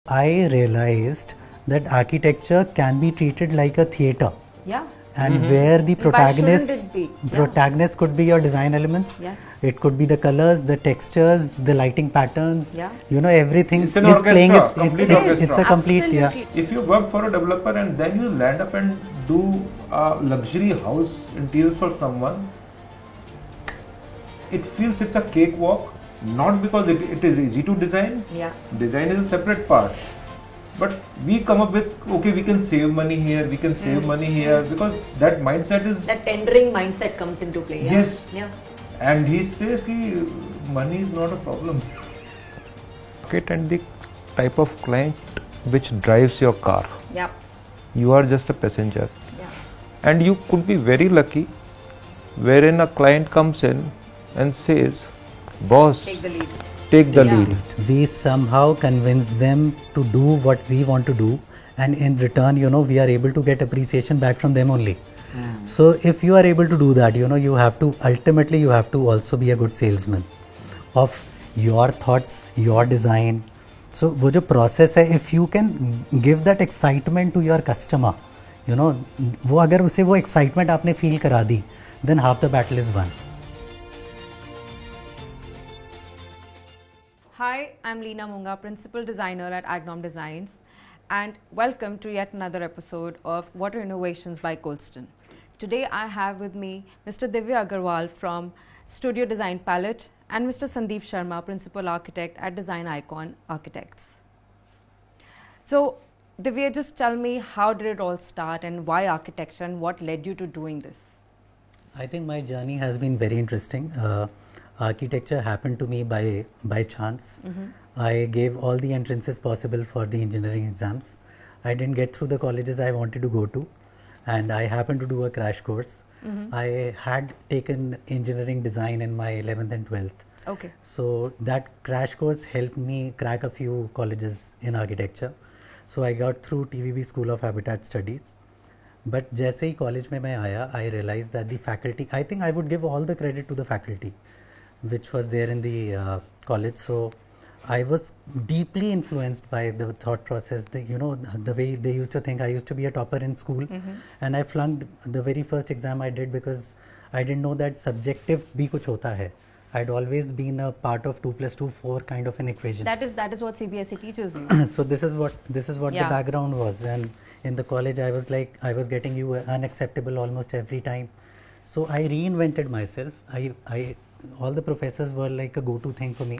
I realized that architecture can be treated like a theater. Yeah. And where the Why shouldn't it be? Yeah. protagonist could be your design elements. Yes. It could be the colors, the textures, the lighting patterns. Yeah. Everything It's an is orchestra, playing its complete it's orchestra. a complete Absolutely. If you work for a developer and then you land up and do a luxury house interiors for someone, it feels it's a cakewalk, not because it is easy to design. Yeah. Design is a separate part. But we come up with, okay, we can save money here, we can save money here, because that mindset is... That tendering mindset comes into play. Yeah? Yes. Yeah. And he says ki money is not a problem. Market and the type of client which drives your car. Yeah. You are just a passenger. Yeah. And you could be very lucky wherein a client comes in and says, boss, Take the lead. take the Yeah. lead. We somehow convince them to do what we want to do, and in return, we are able to get appreciation back from them only. So if you are able to do that, you have to also be a good salesman of your thoughts, your design. So वो जो process है, if you can give that excitement to your customer, वो अगर उसे वो excitement आपने feel करा दी, then half the battle is won. Hi, I'm Leena Monga, Principal Designer at Agnom Designs, and welcome to yet another episode of Water Innovations by Colston. Today I have with me Mr. Divye Aggarwal from Studio Design Palette and Mr. Sandeep Sharma, Principal Architect at Design Icon Architects. So, Divye, just tell me, how did it all start and why architecture and what led you to doing this? I think my journey has been very interesting. Architecture happened to me by chance. I gave all the entrances possible for the engineering exams. I didn't get through the colleges I wanted to go to, and I happened to do a crash course. I had taken engineering design in my 11th and 12th. Okay. So that crash course helped me crack a few colleges in architecture. So I got through TVB School of Habitat Studies. But जैसे ही college में मैं आया, I realized that the faculty, I think I would give all the credit to the faculty which was there in the college. So I was deeply influenced by the thought process, the way they used to think. I used to be a topper in school, and I flunked the very first exam I did because I didn't know that subjective भी कुछ होता है. I'd always been a part of 2 + 2 4 kind of an equation. That is what CBSE teaches you. So this is what the background was, and in the college I was getting you unacceptable almost every time. So I reinvented myself. I all the professors were like a go-to thing for me.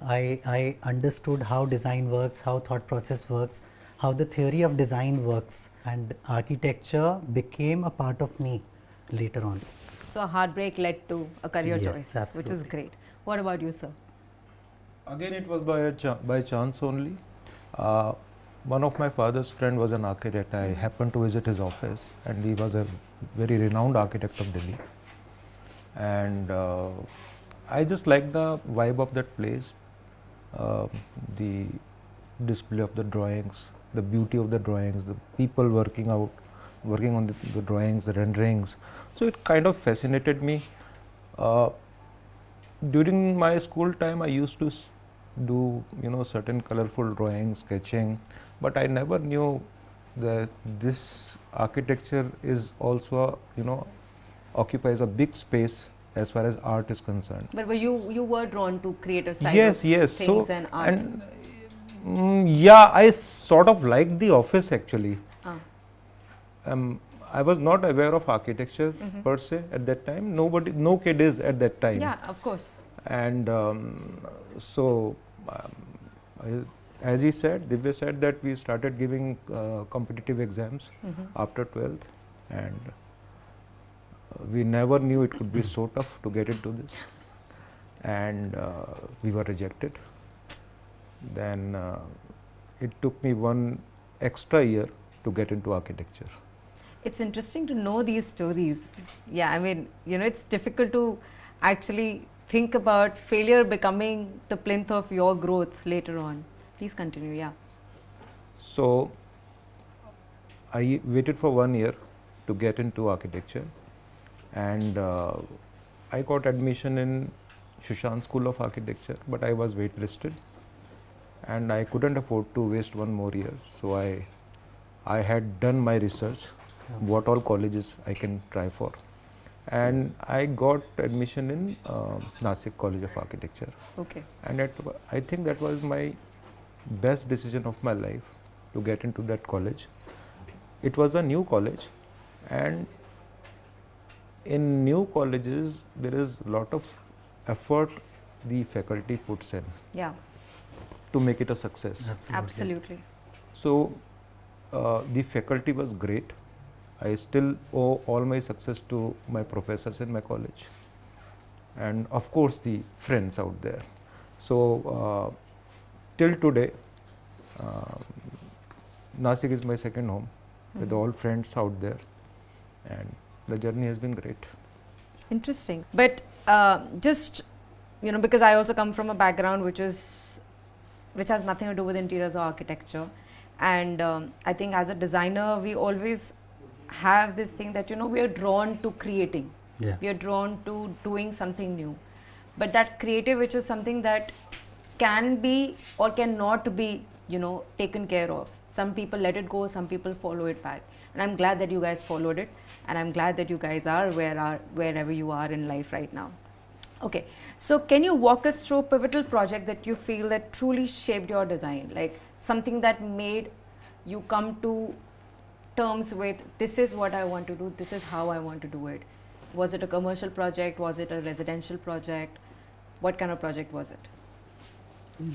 I understood how design works, how thought process works, how the theory of design works, and architecture became a part of me later on. So a heartbreak led to a career Yes, choice, absolutely. which is great. What about you, sir? Again, it was by chance only. One of my father's friend was an architect. I happened to visit his office, and he was a very renowned architect of Delhi. And I just liked the vibe of that place, the display of the drawings, the beauty of the drawings, the people working on the drawings, the renderings. So it kind of fascinated me. During my school time, I used to do certain colorful drawings, sketching, but I never knew that this architecture is also occupies a big space as far as art is concerned. But you were drawn to creative side Yes, of yes. things So and art. yeah, I sort of liked the office actually. I was not aware of architecture per se at that time. No kid is at that time. Yeah, of course. And as he said, Divya said that we started giving competitive exams after 12th, and we never knew it could be so tough to get into this, and we were rejected. Then it took me one extra year to get into architecture. It's interesting to know these stories. Yeah, I mean, it's difficult to actually think about failure becoming the plinth of your growth later on. Please continue, yeah. So I waited for 1 year to get into architecture, and I got admission in Shushan School of Architecture, but I was waitlisted. and I couldn't afford to waste one more year. So I had done my research, what all colleges I can try for, and I got admission in Nasik College of Architecture. Okay. And I think that was my best decision of my life to get into that college. It was a new college, and in new colleges there is a lot of effort the faculty puts in Yeah. to make it a success. Absolutely. So the faculty was great. I still owe all my success to my professors in my college, and of course the friends out there. So till today, Nasik is my second home, with all friends out there, and the journey has been great. Interesting. But just, because I also come from a background which has nothing to do with interiors or architecture, and I think as a designer we always have this thing that we are drawn to creating. Yeah. We are drawn to doing something new, but that creative, which is something that can be or cannot be taken care of. Some people let it go, some people follow it back, and I'm glad that you guys followed it, and I'm glad that you guys are wherever you are in life right now. Okay, so can you walk us through a pivotal project that you feel that truly shaped your design, like something that made you come to terms with, this is what I want to do, this is how I want to do it? Was it a commercial project? Was it a residential project? What kind of project was it?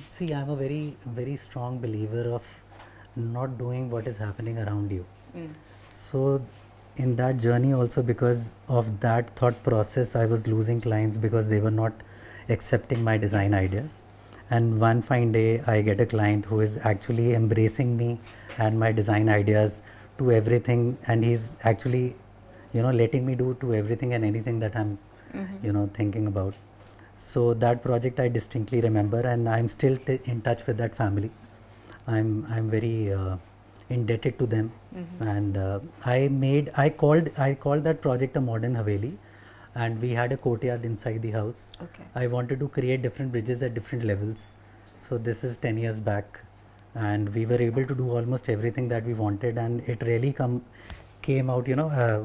See, I'm a very, very strong believer of not doing what is happening around you. So in that journey also, because of that thought process, I was losing clients because they were not accepting my design ideas. And one fine day I get a client who is actually embracing me and my design ideas to everything, and he's actually letting me do to everything and anything that I'm thinking about. So that project I distinctly remember, and I'm still in touch with that family. I'm very indebted to them, and I called that project a modern Haveli, and we had a courtyard inside the house. Okay. I wanted to create different bridges at different levels. So this is 10 years back, and we were able to do almost everything that we wanted, and it really came out.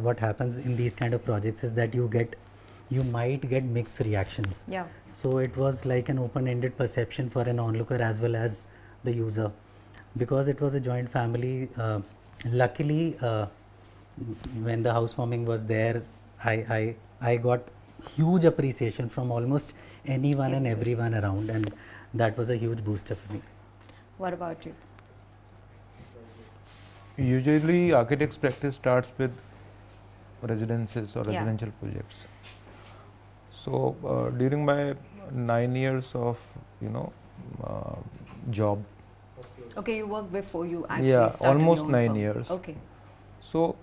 What happens in these kind of projects is that you might get mixed reactions. Yeah. So it was like an open-ended perception for an onlooker as well as the user, because it was a joint family. Luckily, when the housewarming was there, I got huge appreciation from almost anyone and everyone around, and that was a huge booster for me. What about you? Usually architect's practice starts with residences or residential projects. So during my 9 years of job. Okay, you worked before you actually started almost your own 9 firm. years. Okay. So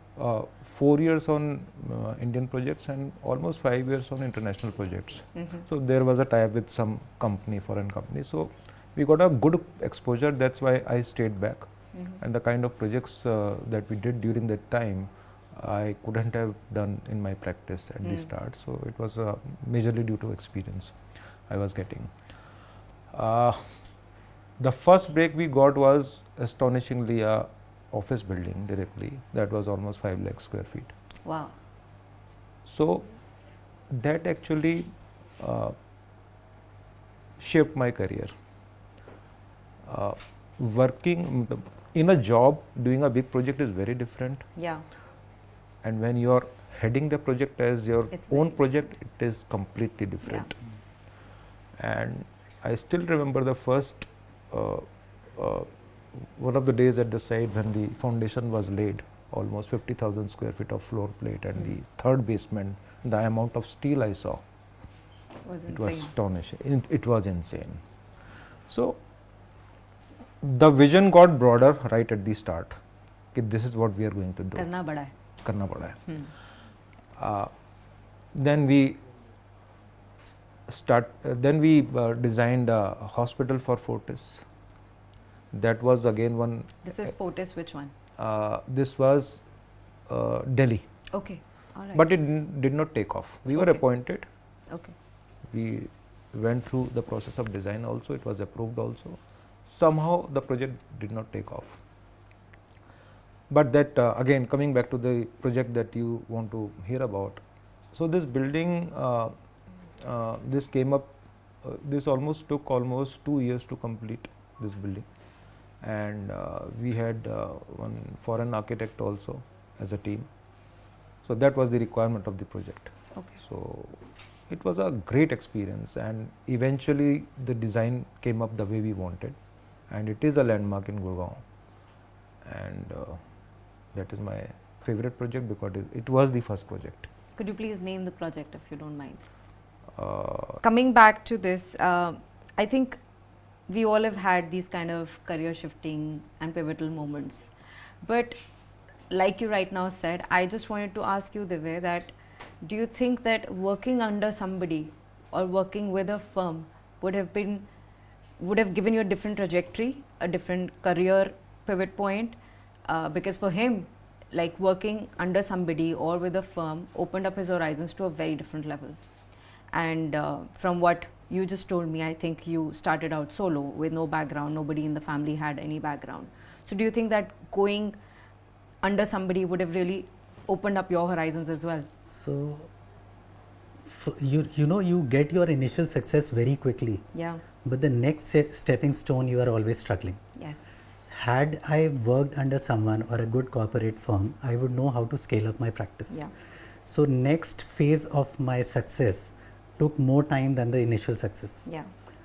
4 years on Indian projects and almost 5 years on international projects. So there was a tie-up with some company, foreign company. So we got a good exposure. That's why I stayed back. And the kind of projects that we did during that time, I couldn't have done in my practice at the start. So it was majorly due to experience I was getting. The first break we got was astonishingly a office building directly. That was almost 5 lakh square feet. Wow. So that actually shaped my career. Working in a job, doing a big project is very different. Yeah. And when you are heading the project as your It's own very project, it is completely different. And I still remember the first one of the days at the site when the foundation was laid, almost 50,000 square feet of floor plate, and the third basement, the amount of steel I saw, it was astonishing. It was insane. So the vision got broader right at the start. This is what we are going to do. Karna bada hai. Karna pada hai. Then we designed a hospital for Fortis. That was again one. This is Fortis, which one? This was Delhi. Okay. All right. But it did not take off. We were Okay. appointed. Okay. We went through the process of design also. It was approved also. somehow the project did not take off. But that again, coming back to the project that you want to hear about. So this building, this came up, this took almost 2 years to complete this building, and we had one foreign architect also as a team. So that was the requirement of the project. Okay. So it was a great experience, and eventually the design came up the way we wanted, and it is a landmark in Gurgaon, and that is my favorite project because it was the first project. Could you please name the project if you don't mind? Uh, Coming back to this, I think we all have had these kind of career shifting and pivotal moments. But like you right now said, I just wanted to ask you, Divye, that do you think that working under somebody or working with a firm would have given you a different trajectory, a different career pivot point? Because for him, like working under somebody or with a firm opened up his horizons to a very different level. And from what you just told me, I think you started out solo with no background, nobody in the family had any background. So do you think that going under somebody would have really opened up your horizons as well? So, you get your initial success very quickly, Yeah. but the next stepping stone, you are always struggling. Yes. Had I worked under someone or a good corporate firm, I would know how to scale up my practice. Yeah. So next phase of my success took more time than the initial success. Yeah.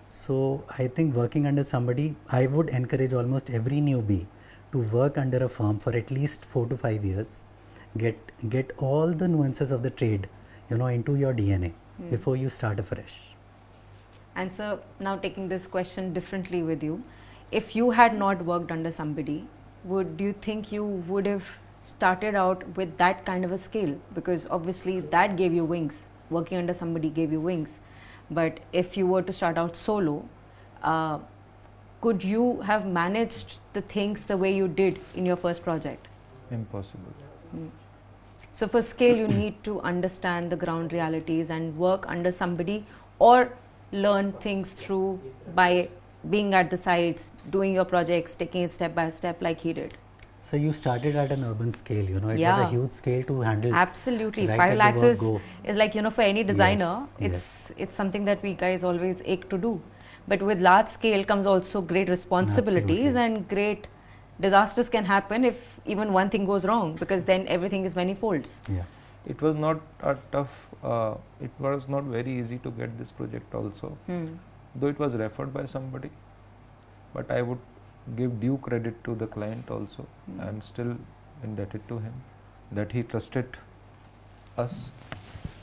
So I think working under somebody, I would encourage almost every newbie to work under a firm for at least 4 to 5 years. Get all the nuances of the trade, into your DNA before you start afresh. And so now taking this question differently with you, if you had not worked under somebody, do you think you would have started out with that kind of a skill? Because obviously that gave you wings. Working under somebody gave you wings. But if you were to start out solo, could you have managed the things the way you did in your first project? Impossible. So for scale, you need to understand the ground realities and work under somebody, or learn things through by being at the sites, doing your projects, taking it step by step like he did. So you started at an urban scale, it was Yeah. a huge scale to handle. Absolutely. Right 5 at the lakhs word is, go. is like, for any designer, Yes, it's something that we guys always ache to do. But with large scale comes also great responsibilities, Absolutely. and great disasters can happen if even one thing goes wrong, because then everything is many folds. Yeah. It was not a tough, it was not very easy to get this project also, though it was referred by somebody, but I would give due credit to the client also. I am still indebted to him that he trusted us,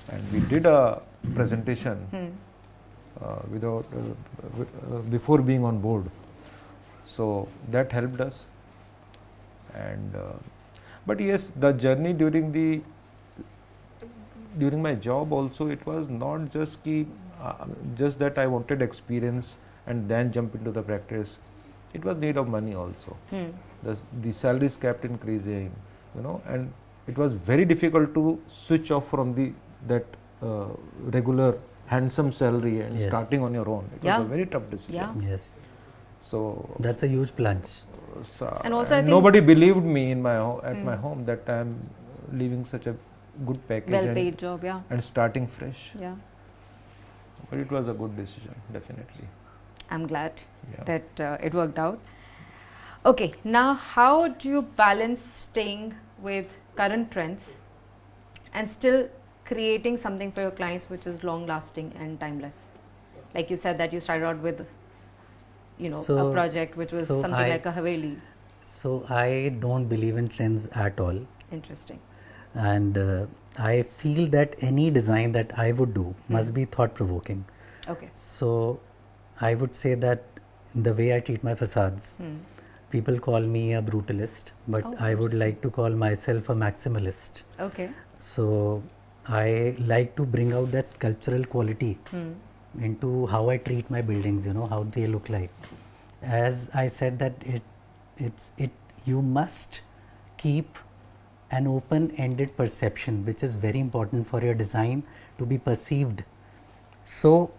and we did a presentation without before being on board, so that helped us. And but yes, the journey during my job also, it was not just just that I wanted experience and then jump into the practice. It was need of money also. The salaries kept increasing, and it was very difficult to switch off from that regular handsome salary and Yes. starting on your own. It Yeah. was a very tough decision. Yeah. Yes. So That's a huge plunge. And also I think- nobody believed me in at my home that I am leaving such a good package Well-paid job, yeah. and starting fresh. Yeah. But it was a good decision, definitely. I'm glad Yeah. that it worked out. Okay, now how do you balance staying with current trends and still creating something for your clients which is long lasting and timeless? Like you said that you started out with, a So- project which was so something I- like a Haveli. So I don't believe in trends at all. Interesting. And I feel that any design that I would do must be thought provoking. Okay. So I would say that the way I treat my facades, people call me a brutalist, but Oh, I would interesting. like to call myself a maximalist. Okay. So I like to bring out that sculptural quality into how I treat my buildings, how they look like. As I said that you must keep an open-ended perception, which is very important for your design to be perceived. So,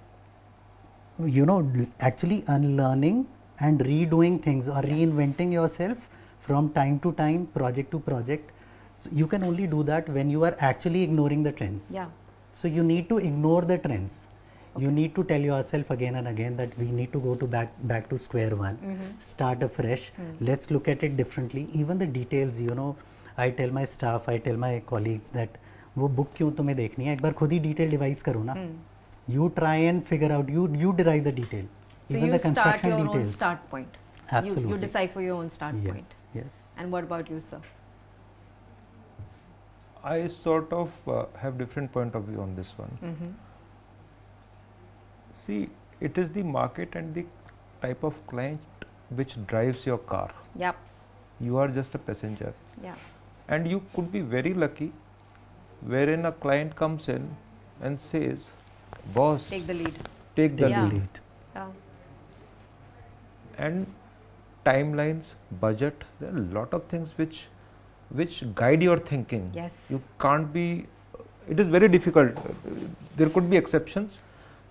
actually unlearning and redoing things or Yes. reinventing yourself from time to time, project to project. So you can only do that when you are actually ignoring the trends. Yeah. So you need to ignore the trends. You need to tell yourself again and again that we need to go to back to square one, start afresh. Let's look at it differently. Even the details, you know, I tell my staff, I tell my colleagues that वो book क्यों तुम्हें देखनी है, एक बार खुद ही detail devise करो ना. You try and figure out, you derive the detail. So Even you the start construction your own details. start point. Absolutely. You decide for your own start point. Yes, yes. And what about you, sir? I sort of have different point of view on this one. See, it is the market and the type of client which drives your car. Yep. You are just a passenger. Yeah. And you could be very lucky wherein a client comes in and says, boss, Take the lead. take the Yeah. lead. Yeah. And timelines, budget, there are a lot of things which guide your thinking. Yes. You can't be, it is very difficult. There could be exceptions,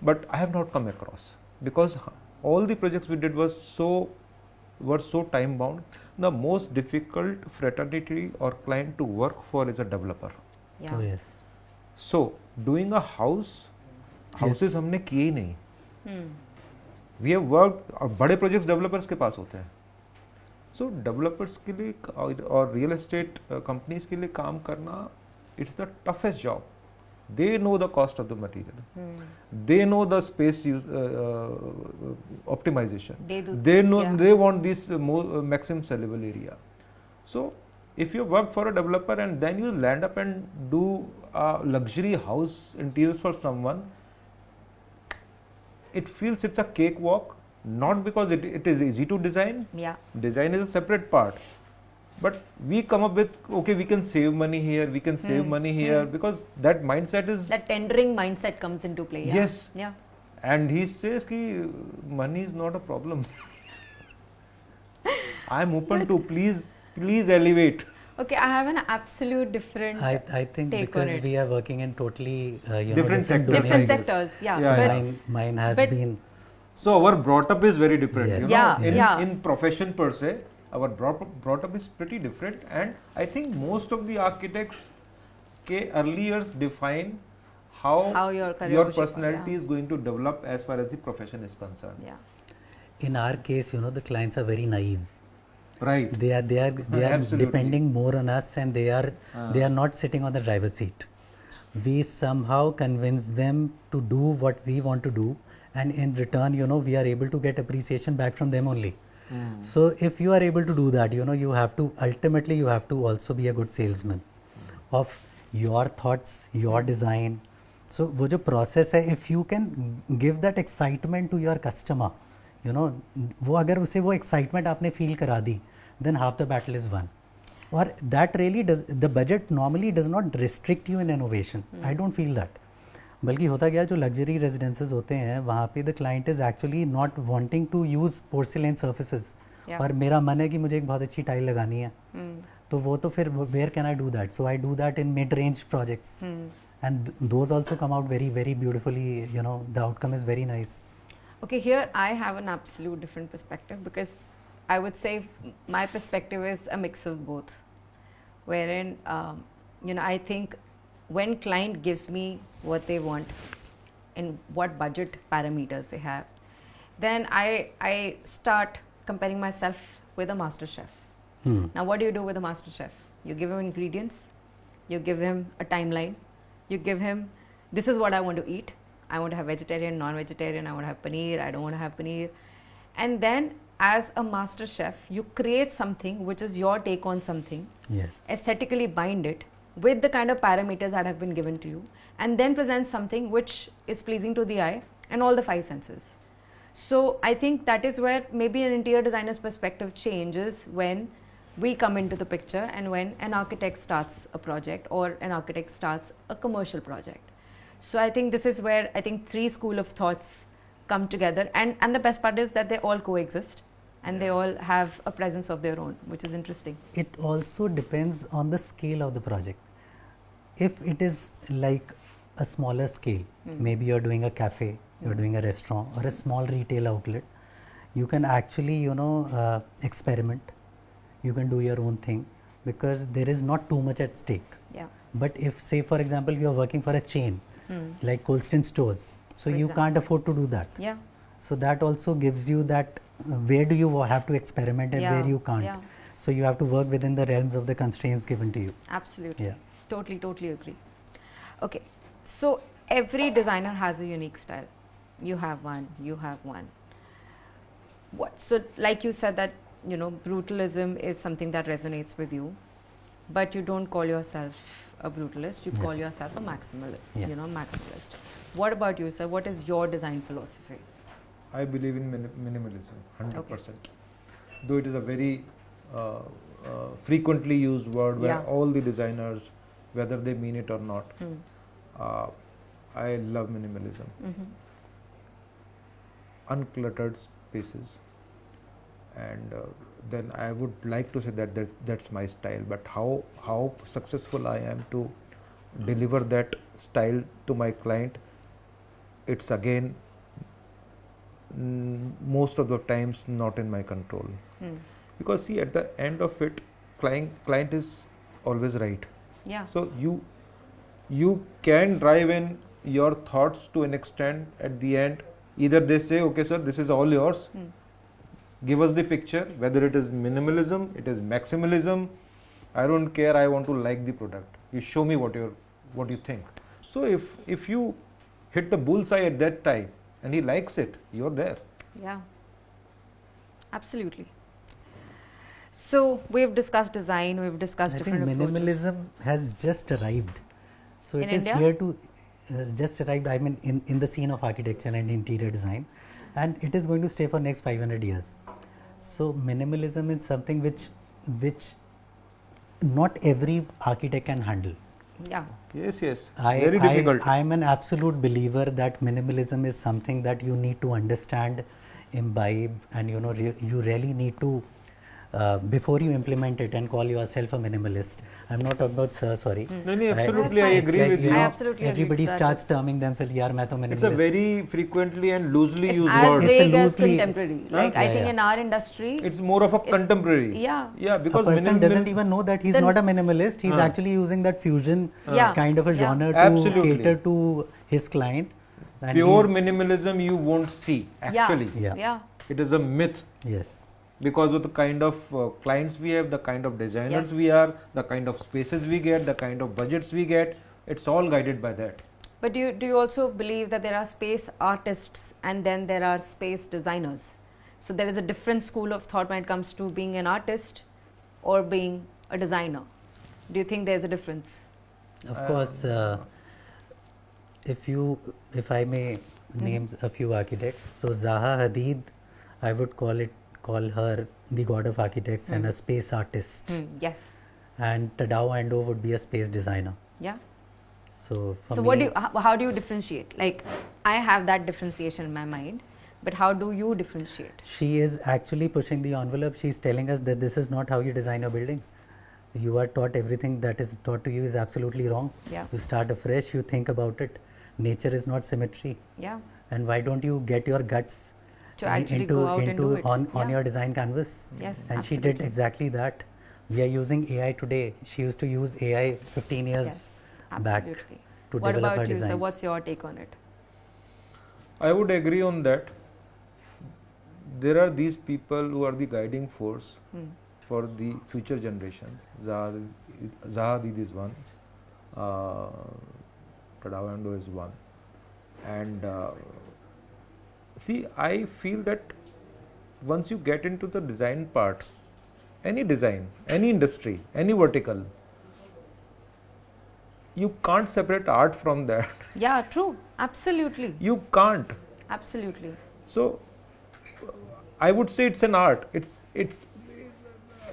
but I have not come across, because all the projects we did were so time bound. The most difficult fraternity or client to work for is a developer. Yeah. Oh yes. So doing a houses Yes. हमने किए ही नहीं. Hmm. We have worked, और बड़े projects developers के पास होते हैं. So developers के लिए और real estate companies के लिए काम करना, it's the toughest job. They know the cost of the material. They know the space use, optimization. They know. Yeah. They want this maximum sellable area. So if you work for a developer and then you land up and do a luxury house interiors for someone, it feels it's a cakewalk. Not because it is easy to design. Yeah. Design is a separate part. But we come up with, okay, we can save money here, we can save money here, because that mindset is... That tendering mindset comes into play. Yeah. Yes. Yeah. And he says ki money is not a problem. I am open to, please elevate. Okay, I have an absolute different I think take on because it. we are working in totally Different sectors. different domains. sectors. Yeah. Yeah, But yeah. Mine has but- been So our brought up is very different. Yes. You know? Yeah, in, yeah. in profession per se, our brought up is pretty different, and I think most of the architects ke early years define how your career your will shape up, personality yeah. is going to develop as far as the profession is concerned. Yeah. in our case, you know, the clients are very naive. Right. They are Absolutely. depending more on us, and they are not sitting on the driver's seat. We somehow convince them to do what we want to do, and in return, you know, we are able to get appreciation back from them only. So if you are able to do that, you know, you have to also be a good salesman of your thoughts, your design. So वो जो process है, if you can give that excitement to your customer, you know, वो अगर उसे वो excitement आपने feel करा दी, then half the battle is won. Or that really does, the budget normally does not restrict you in innovation. I don't feel that. बल्कि होता क्या, जो luxury residences होते हैं वहाँ पे the client is actually not wanting to use porcelain surfaces. Yeah. और मेरा मन है कि मुझे एक बहुत अच्छी टाइल लगानी है, तो वो तो फिर where can I do that? So I do that in mid-range projects, and those also come out very, very beautifully. You know, the outcome is very nice. Okay, here I have an absolute different perspective, because I would say my perspective is a mix of both, wherein you know, I think when client gives me what they want and what budget parameters they have, then I start comparing myself with a master chef. Now what do you do with a master chef? You give him ingredients, you give him a timeline, you give him, this is what I want to eat. I want to have vegetarian, non-vegetarian, I want to have paneer, I don't want to have paneer. And then as a master chef, you create something which is your take on something, Yes. aesthetically bind it with the kind of parameters that have been given to you, and then present something which is pleasing to the eye and all the five senses. So I think that is where maybe an interior designer's perspective changes when we come into the picture and when an architect starts a project or an architect starts a commercial project. So I think this is where I think three school of thoughts come together, and the best part is that they all coexist and they all have a presence of their own, which is interesting. It also depends on the scale of the project. If it is like a smaller scale, maybe you're doing a cafe, you're doing a restaurant or a small retail outlet, you can actually, experiment. You can do your own thing because there is not too much at stake. Yeah. But if, say, for example, you are working for a chain like Colston stores, so For you example. can't afford to do that. Yeah. So that also gives you that where do you have to experiment and Yeah, where you can't. yeah. So you have to work within the realms of the constraints given to you. Absolutely. Yeah. Totally agree. Okay. So every designer has a unique style. You have one. What? So like you said that, brutalism is something that resonates with you, but you don't call yourself a brutalist. You call yourself a maximalist. What about you, sir? What is your design philosophy? I believe in minimalism, 100%. Okay. Though it is a very frequently used word where Yeah. all the designers, whether they mean it or not, I love minimalism. Uncluttered spaces, and then I would like to say that that's my style. But how successful I am to deliver that style to my client, it's again most of the times not in my control. Because see, at the end of it, client is always right. Yeah. So you can drive in your thoughts to an extent. At the end, either they say, okay sir, this is all yours, give us the picture, whether it is minimalism, it is maximalism, I don't care, I want to like the product, you show me what you think. So if you hit the bullseye at that time and he likes it, you're there. Yeah. Absolutely. So we've discussed design, we've discussed I different think approaches. minimalism has just arrived. So In it is India? here to just arrived, I mean, in the scene of architecture and interior design, and it is going to stay for next 500 years. So minimalism is something which not every architect can handle. Yeah. Yes, very difficult. I am an absolute believer that minimalism is something that you need to understand, imbibe, and you really need to before you implement it and call yourself a minimalist. I'm not talking about sir, sorry. No, absolutely, I That's agree fine. with you. I absolutely agree Everybody with that. starts terming themselves, yaar, main to minimalist. It's a very frequently and loosely It's used as word. It's a vague as loosely- contemporary. Huh? Like I Yeah, think yeah. in our industry, It's more of a contemporary. Yeah. Yeah, A because person doesn't even know that he's Then- not a minimalist. He's actually using that fusion Yeah. kind of a Yeah. genre to Absolutely. cater to his client. And pure he's- minimalism you won't see actually. Yeah. Yeah. It is a myth Yes. because of the kind of clients we have, the kind of designers Yes. we are, the kind of spaces we get, the kind of budgets we get. It's all guided by that. But do you also believe that there are space artists and then there are space designers? So there is a different school of thought when it comes to being an artist or being a designer. Do you think there's a difference? Of course, if I may name a few architects, so Zaha Hadid, I would call her the god of architects and a space artist, Yes. and Tadao Ando would be a space designer. Yeah. So for So me, how do you differentiate? Like I have that differentiation in my mind, but how do you differentiate? she is actually pushing the envelope. She's telling us that this is not how you design your buildings. You are taught everything that is taught to you is absolutely wrong. Yeah. You start afresh, you think about it. Nature is not symmetry. Yeah. And why don't you get your guts To actually go out and do it. on Yeah. your design canvas? Yes, And she did absolutely. exactly that. We are using AI today. She used to use AI 15 years Yes. back Absolutely. to What develop her about you, sir? designs. What's your take on it? I would agree on that. There are these people who are the guiding force for the future generations. Zaha Hadid is one. Tadao Ando is one. And see, I feel that once you get into the design part, any design, any industry, any vertical, you can't separate art from that. Yeah, true. Absolutely. You can't. Absolutely. So I would say it's an art. It's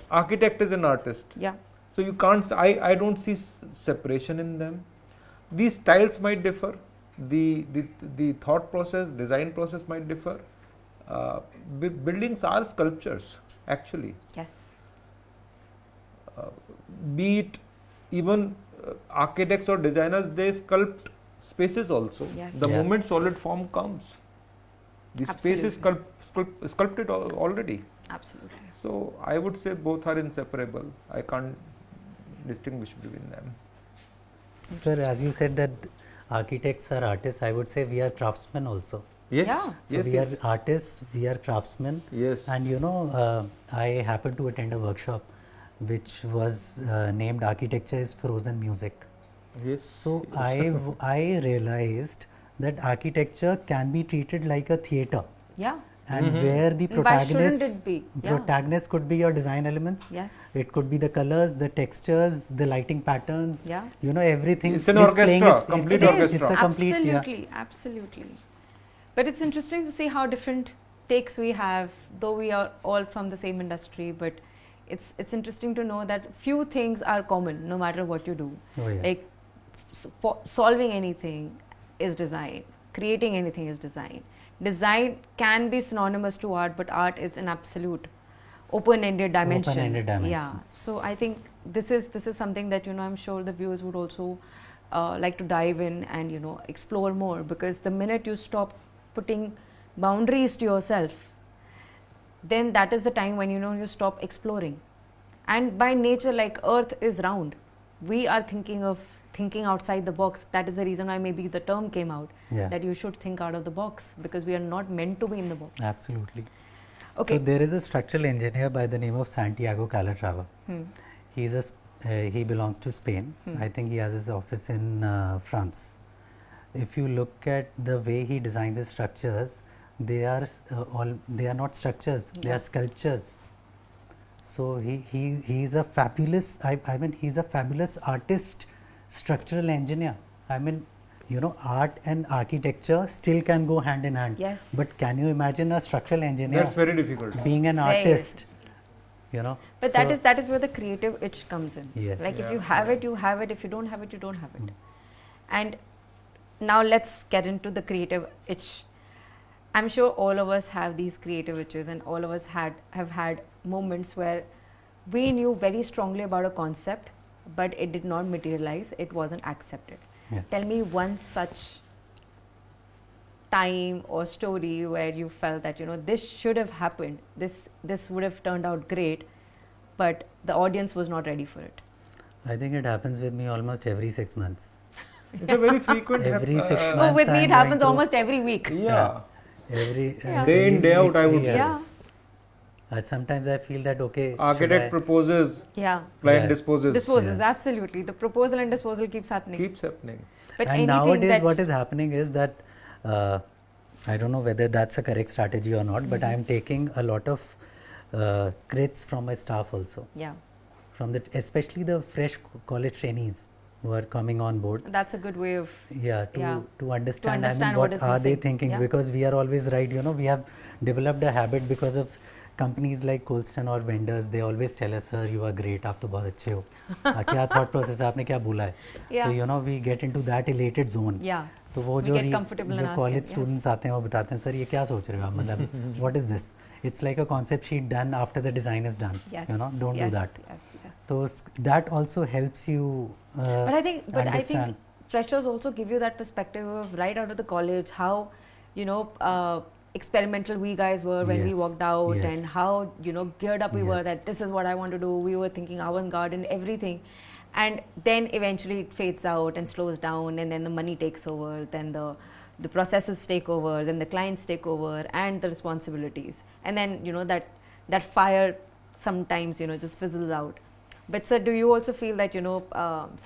architect is an artist. Yeah. So you can't. I don't see separation in them. These styles might differ. The thought process, design process might differ. Buildings are sculptures, actually. Yes. Be it even architects or designers, they sculpt spaces also. Yes. The Yeah. moment solid form comes, The space is sculpted already. Absolutely. So I would say both are inseparable. I can't distinguish between them. Sir, as you said that architects are artists, I would say we are craftsmen also. Yes. Yeah. So we are artists, we are craftsmen. Yes. And I happened to attend a workshop which was named Architecture is Frozen Music. Yes. So I realized that architecture can be treated like a theatre, Yeah. and where the Why shouldn't it be? Yeah. protagonist could be your design elements. Yes. It could be the colors, the textures, the lighting patterns. Yeah. Everything. It's an is playing orchestra, complete It is. orchestra. It's a complete, Absolutely, absolutely. But it's interesting to see how different takes we have, though we are all from the same industry. But it's interesting to know that few things are common, no matter what you do. Oh, yes. Like solving anything is design, creating anything is design. Design can be synonymous to art, but art is an absolute open-ended dimension. Open-ended dimension. Yeah. So I think this is something that I'm sure the viewers would also like to dive in and explore more, because the minute you stop putting boundaries to yourself, then that is the time when you stop exploring. And by nature, like Earth is round, we are thinking outside the box. That is the reason why maybe the term came out, Yeah. that you should think out of the box, because we are not meant to be in the box. Absolutely. Okay. So there is a structural engineer by the name of Santiago Calatrava. He belongs to Spain. I think he has his office in France. If you look at the way he designs his structures, they are not structures, they are sculptures. So he is a fabulous, I mean he's a fabulous artist, structural engineer. I mean, art and architecture still can go hand in hand. Yes. But can you imagine a structural engineer That's very difficult. being an Very artist? But that is where the creative itch comes in. Yes. Like if you have it, you have it. If you don't have it, you don't have it. And now let's get into the creative itch. I'm sure all of us have these creative itches, and all of us have had moments where we knew very strongly about a concept, but it did not materialize. It wasn't accepted. Yeah. Tell me one such time or story where you felt that this should have happened, this would have turned out great, but the audience was not ready for it. I think it happens with me almost every 6 months. It's a very frequent. Every 6 months. Oh, with me I'm it happens going through- almost every week. Yeah. Day in, day out, I would say. Yeah. Sometimes I feel that Architect proposes, Yeah. client Yeah. disposes. Disposes, absolutely. The proposal and disposal keeps happening. Keeps happening. But and anything nowadays that what is happening is that I don't know whether that's a correct strategy or not, but I am taking a lot of crits from my staff also, yeah, especially the fresh college trainees who are coming on board. that's a good way of To understand, I understand mean, what what is are they missing. thinking, Yeah. because we are always right, we have developed a habit because of companies like Colston or vendors. They always tell us, sir, you are great, आप तो बहुत अच्छे हो, क्या thought process है, आपने क्या बोला है. Yeah. So we get into that elated zone. yeah. तो वो We जो get comfortable in asking, college yes. Students आते हैं वो बताते हैं, सर ये क्या सोच रहे हो आप, मतलब what is this, it's like a concept sheet done after the design is done, Yes. Don't do yes, that. yes. So that also helps you But I think understand. freshers also give you that perspective of right out of the college how experimental we guys were when we Yes, walked out, yes. and how geared up we were, Yes. that this is what I want to do. We were thinking avant-garde and everything, and then eventually it fades out and slows down, and then the money takes over, then the processes take over, then the clients take over, and the responsibilities, and then that fire sometimes just fizzles out. But sir, do you also feel that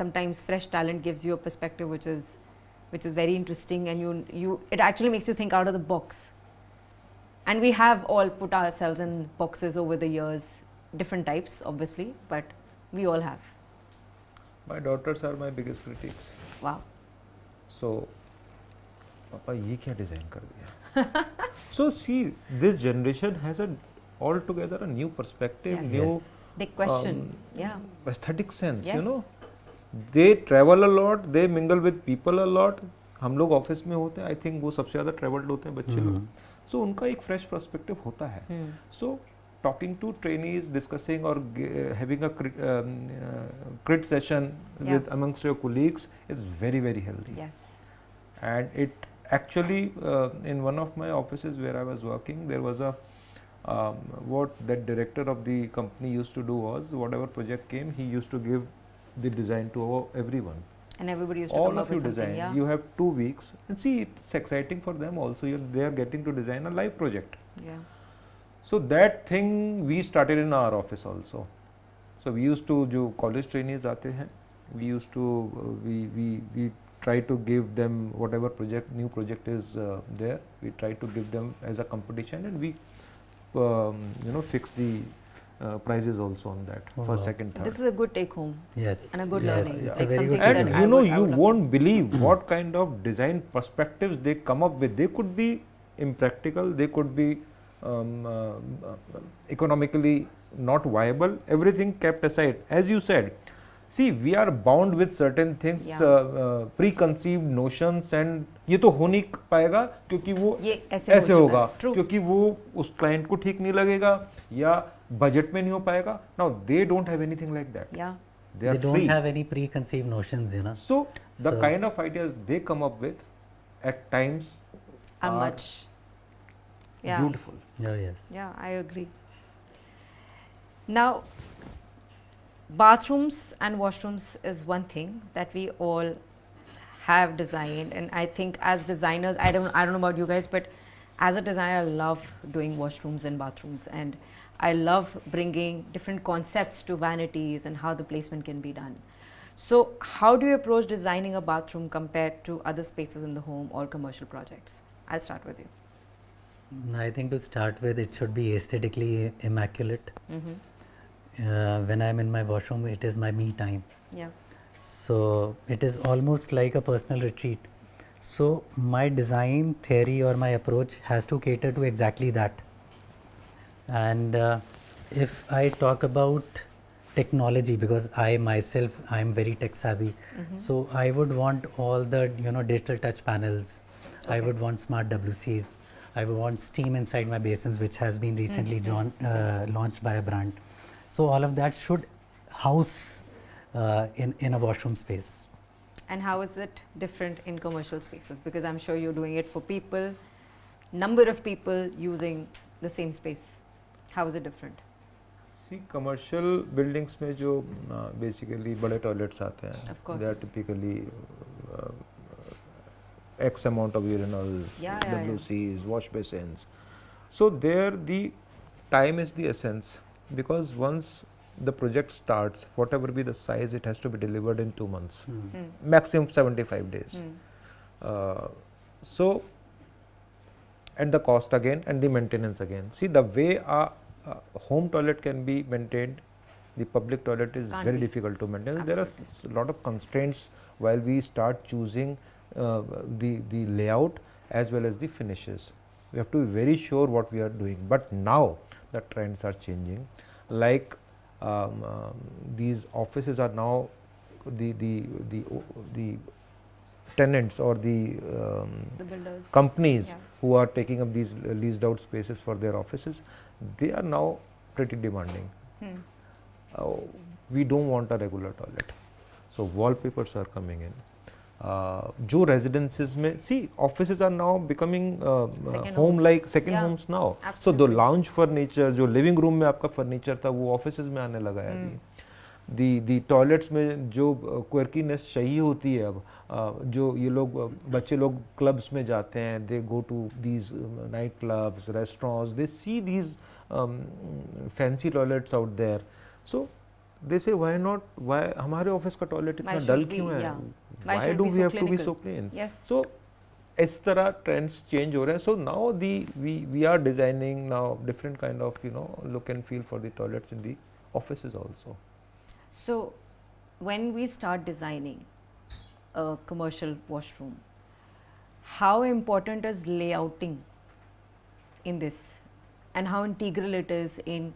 sometimes fresh talent gives you a perspective which is very interesting, and it actually makes you think out of the box? And we have all put ourselves in boxes over the years, different types obviously, but we all have. My daughters are my biggest critics. Wow. So, पापा ये क्या design कर दिया? So see, this generation has altogether a new perspective, Yes. new They question. Yeah. aesthetic sense. Yes. They travel a lot, they mingle with people a lot. हम लोग office में होते हैं, आई थिंक वो सबसे ज़्यादा ट्रेवल्ड होते हैं बच्चे लोग, सो उनका एक फ्रेश पर्सपेक्टिव होता है. सो talking to trainees, discussing or having a crit session with amongst your colleagues is very, very healthy. Yes. And it Actually, in one of my offices where I was working, there was a what that director of the company used to do was, whatever project came, he used to give the design to everyone. And everybody used to All come up of you with something. design. Yeah. You have 2 weeks, and see, it's exciting for them also. They are getting to design a live project. Yeah. So that thing we started in our office also. So we used to, जो college trainees आते हैं, we used to we try to give them whatever new project is there. We try to give them as a competition, and we fix the prizes also on that for wow. second, third. This is a good take home Yes. and a good Yes, learning. it's Like a very something good that And technique. I would you love won't to. believe what kind of design perspectives they come up with. They could be impractical, they could be economically not viable, everything kept aside. As you said, see, we are bound with certain things, Yeah. preconceived notions, and ये तो हो नहीं पाएगा क्योंकि वो ये ऐसे हो ऐसे चुका होगा, है. True. क्योंकि वो उस क्लाइंट को ठीक नहीं लगेगा या बजट में नहीं हो पाएगा. Now they don't have anything like that. Yeah. They are They don't free. have any preconceived notions, you know. So the So- kind of ideas they come up with at times Are are much. Yeah. beautiful. Yeah, yes. Yeah, I agree. Now, bathrooms and washrooms is one thing that we all have designed, and I think as designers, I don't know about you guys, but as a designer, I love doing washrooms and bathrooms, and I love bringing different concepts to vanities and how the placement can be done. So, how do you approach designing a bathroom compared to other spaces in the home or commercial projects? I'll start with you. I think to start with, it should be aesthetically immaculate. Mm-hmm. When I'm in my washroom, it is my me time. Yeah. So it is almost like a personal retreat. So my design theory or my approach has to cater to exactly that. And if I talk about technology, because I myself, I'm very tech savvy, so I would want all the digital touch panels. I Okay. would want smart WCs. I would want steam inside my basins, which has been recently launched by a brand. So all of that should house in a washroom space. And how is it different in commercial spaces? Because I'm sure you're doing it for people, number of people using the same space. How is it different? See, commercial buildings में जो basically बड़े toilets आते हैं, Of course. they are typically X amount of urinals, Yeah, yeah, yeah. WCs, wash basins. So there the time is the essence, because once the project starts, whatever be the size, it has to be delivered in 2 months, maximum 75 days. So, and the cost again and the maintenance again. See, the way a home toilet can be maintained, the public toilet is Can't very be. difficult to maintain. Absolutely. There are a lot of constraints while we start choosing the layout as well as the finishes. We have to be very sure what we are doing. But now the trends are changing. Like these offices are now the tenants or the The builders. companies Yeah. who are taking up these leased out spaces for their offices, they are now pretty demanding. We don't want a regular toilet, so wallpapers are coming in. जो residences में, see, offices are now becoming Second home homes. like second Yeah, homes now. So the absolutely. lounge furniture, जो living room में आपका furniture था, वो offices में आने लगा है अभी. the toilets में जो quirkiness चाहिए होती है अब, जो ये लोग बच्चे लोग clubs में जाते हैं, they go to these night clubs, restaurants, they see these fancy toilets out there. So they say, why not, why हमारे ऑफिस का टॉयलेट इतना Why डल should we, क्यों है, yeah. Why why should do be we so have to be clinical? so clean? Yes. So इस तरह trends change हो रहे हैं. So now we are designing now different kind of look and feel for the toilets in the offices also. So, when we start designing a commercial washroom, how important is layouting in this, and how integral it is in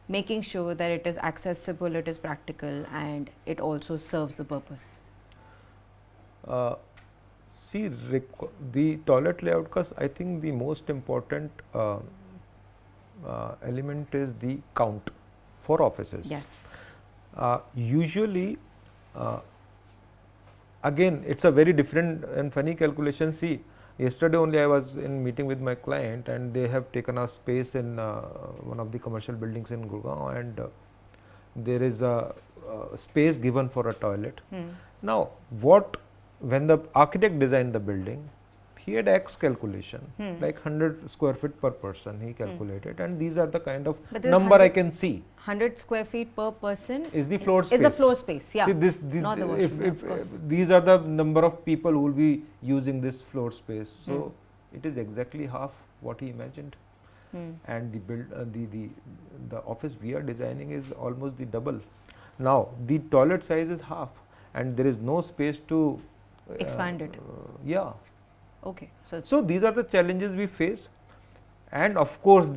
making sure that it is accessible, it is practical, and it also serves the purpose? See, the toilet layout, because I think the most important element is the count for offices. Yes. Usually, again, it's a very different and funny calculation. See, Yesterday only I was in meeting with my client, and they have taken a space in one of the commercial buildings in Gurgaon, and there is a space given for a toilet. Now, when the architect designed the building, he had X calculation, like 100 square feet per person he calculated, and these are the kind of But this number I can see. 100 square feet per person Is the floor space. is the floor space, yeah. See, Not the washroom, of course. These are the number of people who will be using this floor space. So it is exactly half what he imagined. And the office we are designing is almost the double. Now the toilet size is half, and there is no space to Expand it. Yeah. Okay. So these are the challenges we face, and of course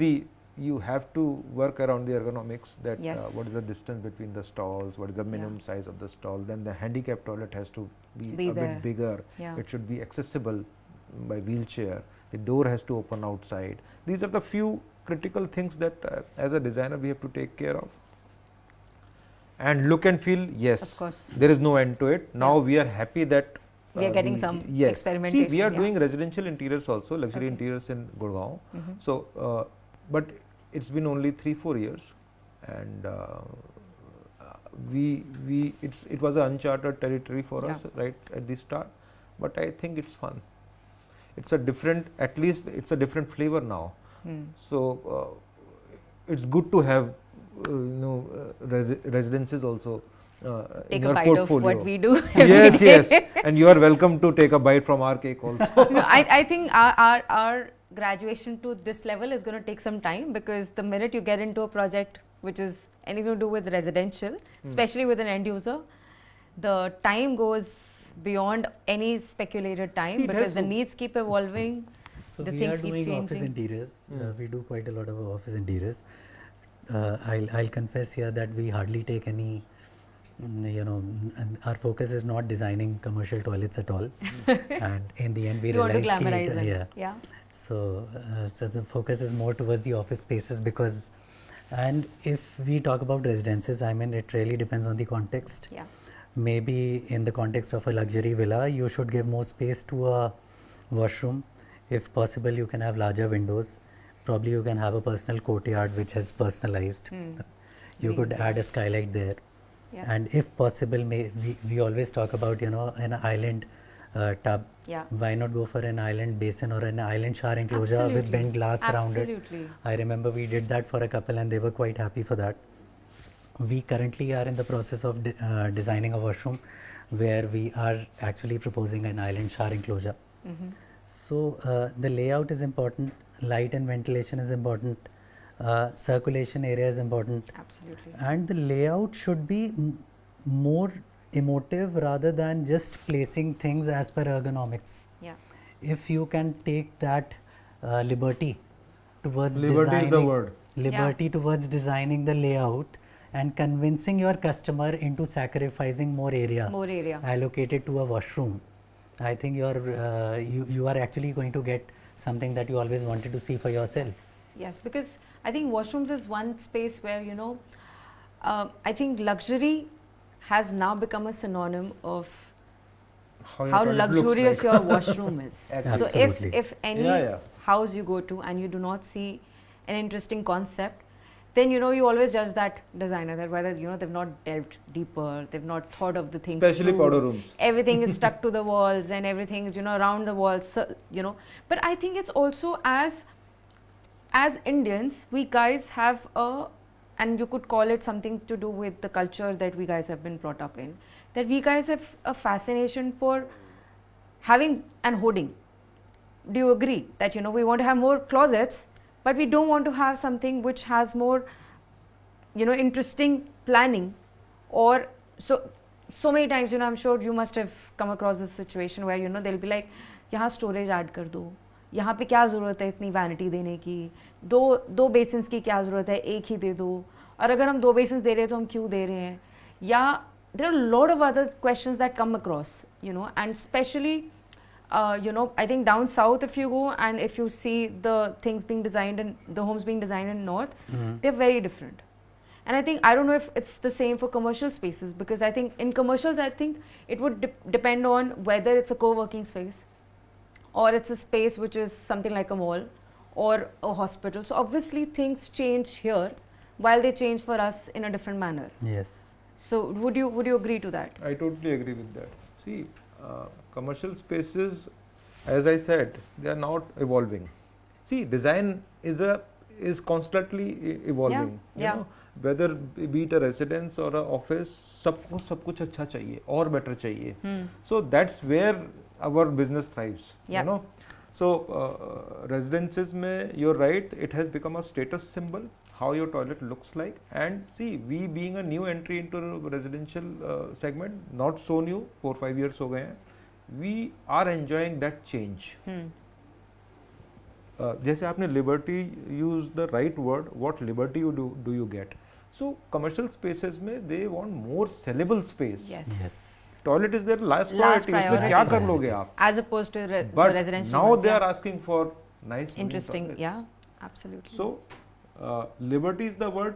you have to work around the ergonomics, that Yes. what is the distance between the stalls, what is the minimum size of the stall, then the handicap toilet has to be a there. bit bigger, Yeah. it should be accessible by wheelchair, the door has to open outside. These are the few critical things that as a designer we have to take care of. And look and feel, yes, Of course. there is no end to it. Now we are happy that We are getting some yes. experimentation. See, we are yeah. doing residential interiors also, luxury Okay. interiors in Gurgaon. So, but it's been only 3-4 years, and it was an uncharted territory for us right at the start. But I think it's fun. It's a different, at least it's a different flavor now. So it's good to have residences also. Take in a your bite portfolio. of what we do. Yes, yes, and you are welcome to take a bite from our cake also. No, I think our graduation to this level is going to take some time, because the minute you get into a project which is anything to do with residential, especially with an end user, the time goes beyond any speculated time. See, because the needs keep evolving. So The we things are keep doing office changing. interiors. We do quite a lot of office interiors. I'll confess here that we hardly take any, and our focus is not designing commercial toilets at all. And in the end, we You want to realize glamorize it. yeah. Yeah. So the focus is more towards the office spaces, because, and if we talk about residences, I mean, it really depends on the context. Yeah. Maybe in the context of a luxury villa, you should give more space to a washroom. If possible, you can have larger windows. Probably you can have a personal courtyard which is personalized. You could Greens, add a skylight there. Yeah. And if possible, we always talk about, an island tub. Yeah. Why not go for an island basin or an island shower enclosure with Absolutely. bent glass around it? Absolutely. I remember we did that for a couple and they were quite happy for that. We currently are in the process of designing a washroom where we are actually proposing an island shower enclosure. So the layout is important, light and ventilation is important, circulation area is important, Absolutely. and the layout should be more emotive rather than just placing things as per ergonomics. Yeah. If you can take that liberty towards Liberty is the designing, word. liberty towards designing the layout and convincing your customer into sacrificing more area More area. allocated to a washroom, I think you are actually going to get something that you always wanted to see for yourself. Yes, because I think washrooms is one space where, I think luxury has now become a synonym of your how toilet looks luxurious like. your washroom is. So Absolutely. if any Yeah. house you go to and you do not see an interesting concept, then you always judge that designer, that whether they've not delved deeper, they've not thought of the things Especially through. powder rooms. Everything is stuck to the walls and everything is around the walls. So, but I think it's also as Indians, we guys have and you could call it something to do with the culture that we guys have been brought up in, that we guys have a fascination for having and hoarding. Do you agree that we want to have more closets, but we don't want to have something which has more interesting planning? Or so many times I'm sure you must have come across this situation where they'll be like, यहाँ storage add कर दो, यहाँ पे क्या ज़रूरत है इतनी vanity देने की, दो बेसिन्स की क्या ज़रूरत है, एक ही दे दो, और अगर हम 2 बेसिन्स दे रहे हैं तो हम क्यों दे रहे हैं? या there are a lot of other questions that come across, and especially I think down south, if you go and if you see the things being designed and the homes being designed in north, they're very different. And I don't know if it's the same for commercial spaces, because I think in commercials, I think it would depend on whether it's a co-working space or it's a space which is something like a mall or a hospital. So obviously things change here while they change for us in a different manner. Yes. So would you agree to that? I totally agree with that. See, commercial spaces, as I said, they are not evolving. See, design is constantly evolving. Yeah. You know, whether be it a residence or a office, सबको सब कुछ अच्छा चाहिए और better चाहिए. So that's where our business thrives. Yeah. You know, so residences में, you're right, it has become a status symbol. How your toilet looks like, and see, we being a new entry into residential segment, not so new, 4-5 years हो गए हैं, we are enjoying that change. जैसे आपने liberty use the right word, what liberty you do you get? So commercial spaces में they want more sellable space. Yes. Toilet is their last Last priority. उसमें priority. क्या कर लोगे आप? As opposed to the But residential now ones, they yeah. are asking for nice Interesting. toilets. Yeah, absolutely. So liberty is the word.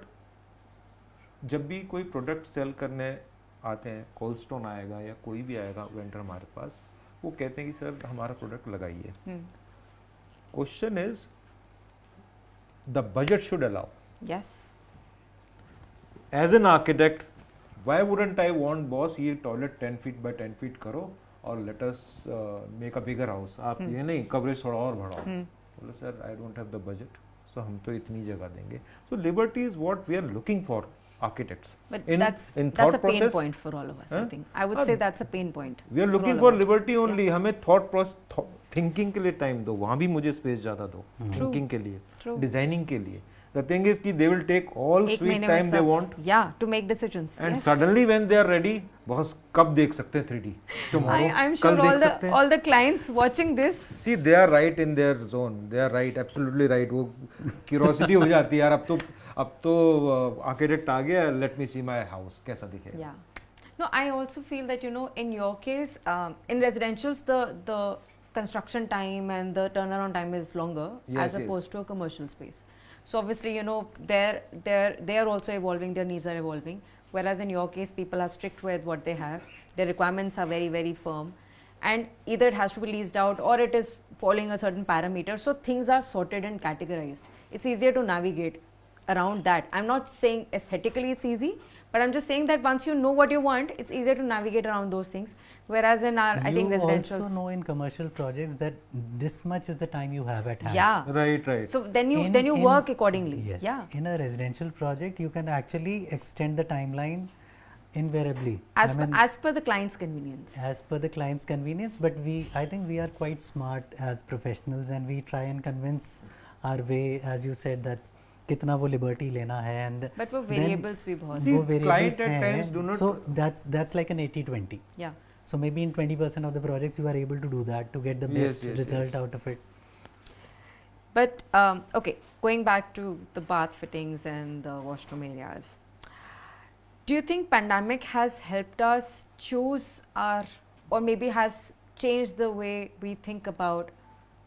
जब भी कोई product cell करने आते हैं, कोल्स्टोन आएगा या कोई भी आएगा वेंडर हमारे पास, वो कहते हैं कि सर हमारा प्रोडक्ट लगाइए. Question is the budget should allow. yes. As an architect, why wouldn't I want boss ये टॉयलेट 10 फीट बाय 10 फीट करो और let us make a bigger house. आप ये नहीं कवरेज थोड़ा और बढ़ाओ. बोले sir I don't have the budget, so हम तो इतनी जगह देंगे. So liberty is what we are looking for architects. But in that's in a thought pain process, point for all of us. I Huh? think I would say that's a pain point. we are looking all for of us. liberty only. Yeah. हमें thought process thinking के लिए time दो, वहाँ भी मुझे space ज़्यादा दो thinking के लिए, True. डिजाइनिंग के लिए. The thing is कि they will take all एक sweet महीने में time they सब- want, Yeah, to make decisions. and yes. suddenly when they are ready, boss कब देख सकते हैं 3D? Tomorrow, I'm कल sure देख सकते हैं. all the clients watching this. See, they are right in their zone. They are right, absolutely right. वो curiosity हो जाती है यार, अब तो आर्किटेक्ट आ गया, let me see my house कैसा दिखेगा. Yeah. No, I also feel that, you know, in your case, in residentials, the construction time and the turnaround time is longer Yes, as opposed to a commercial space. So obviously, you know, they are also evolving, their needs are evolving. Whereas in your case, people are strict with what they have. Their requirements are very, very firm. And either it has to be leased out or it is following a certain parameter. So things are sorted and categorized. It's easier to navigate around that. I'm not saying aesthetically it's easy, but I'm just saying that once you know what you want, it's easier to navigate around those things. Whereas in our, I think You residentials. also know in commercial projects that this much is the time you have at hand. Yeah. Right. So then you In- work accordingly. Yes. Yeah. In a residential project, you can actually extend the timeline invariably. As per the client's convenience. As per the client's convenience, but I think we are quite smart as professionals, and we try and convince our way, as you said, that कितना वो liberty लेना है, and But वो then variables भी बहुत. See, वो variables client at हैं, times do not- so that's like an 80-20. Yeah. So maybe in 20% of the projects you are able to do that to get the Yes, best yes, result yes. out of it. But okay, going back to the bath fittings and the washroom areas, do you think pandemic has helped us choose our, or maybe has changed the way we think about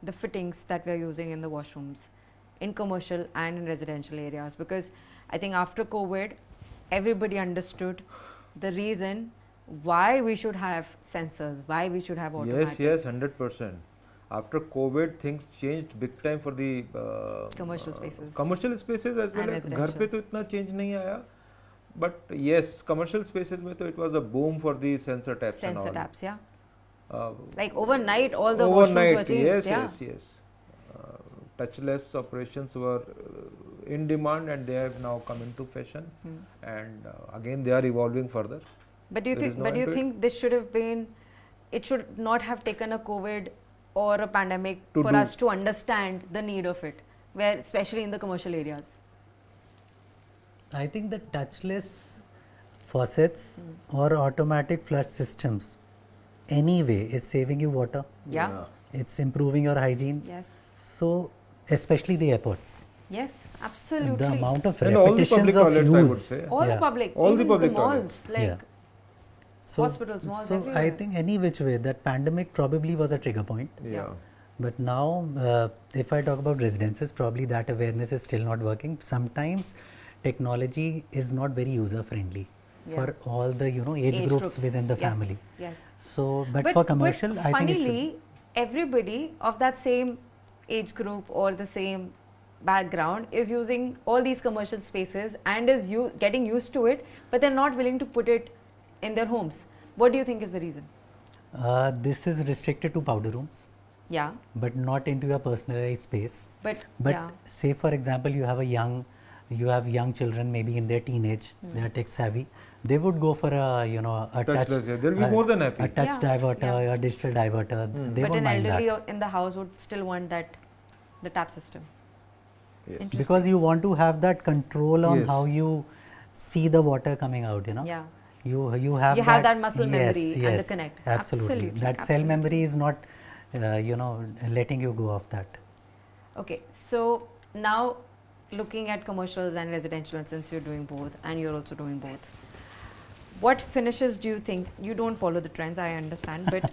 the fittings that we are using in the washrooms in commercial and in residential areas? Because I think after COVID, everybody understood the reason why we should have sensors, why we should have automatic. Yes, 100%. After COVID, things changed big time for the Commercial spaces. Commercial spaces as well And as घर पे तो इतना change नहीं आया. But yes, commercial spaces में तो it was a boom for the sensor taps and Sensor all. taps, yeah. Uh, Like overnight, all the washrooms were overnight, changed. yes, Yeah. yes. Touchless operations were in demand, and they have now come into fashion. And again, they are evolving further. But do you There think? is no But do you end to it. think this should have been? It should not have taken a COVID or a pandemic To for do. us to understand the need of it, where especially in the commercial areas. I think the touchless faucets or automatic flush systems anyway is saving you water. Yeah. It's improving your hygiene. Yes. So especially the airports. Yes. Absolutely. The amount of And all the repetitions public of toilets, I would use. say. all the Yeah. public, All the even public the malls, toilets. like Yeah. So, hospitals, malls, so I everywhere. think any which way that pandemic probably was a trigger point. Yeah. But now, if I talk about residences, probably that awareness is still not working. Sometimes technology is not very user friendly for all the age groups within the Yes, family. Yes. So, but for commercial, I think it funnily, should. everybody of that same age group or the same background is using all these commercial spaces and is getting used to it, but they're not willing to put it in their homes. What do you think is the reason? This is restricted to powder rooms, Yeah, but not into your personalized space. but But say for example, you have young children, maybe in their teenage, they are tech savvy. They would go for a touch. Touchless, yeah. They'll be more than happy. A touch diverter, a digital diverter. They but won't an mind elderly that. in the house would still want the tap system. Yes. Interesting. Because you want to have that control on Yes. how you see the water coming out. Yeah. You You have that muscle memory and the connect. Absolutely. That cell memory is not letting you go off that. Okay, so now looking at commercials and residential, and since you're doing both and you're also doing both, what finishes do you think, you don't follow the trends, I understand, but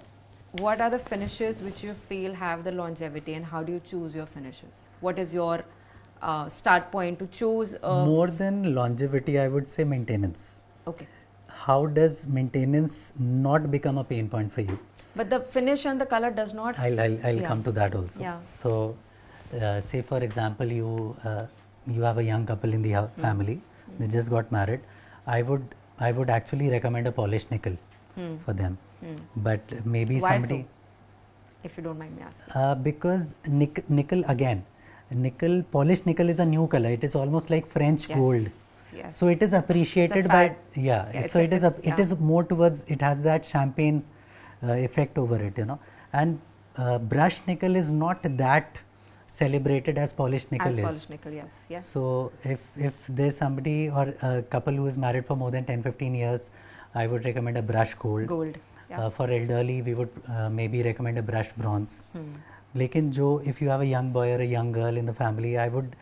what are the finishes which you feel have the longevity, and how do you choose your finishes? What is your start point to choose? More than longevity, I would say maintenance. Okay, How does maintenance not become a pain point for you? but the finish and the color does not. I'll Yeah. come to that also. Yeah. So, say for example, you have a young couple in the family. They just got married. I would actually recommend a polished nickel for them. But maybe Why somebody so? If you don't mind me asking. because nickel again, polished nickel is a new color. It is almost like French Yes, gold. yes. So it is appreciated by fad. yeah. Yeah, So it yeah. is more towards, it has that champagne effect over it, and brushed nickel is not that celebrated as polished nickel As is. polished nickel, yes. Yeah. So if there's somebody or a couple who is married for more than 10-15 years, I would recommend a brushed gold. Gold. Yeah. For elderly, we would maybe recommend a brushed bronze. Lekin if you have a young boy or a young girl in the family, I would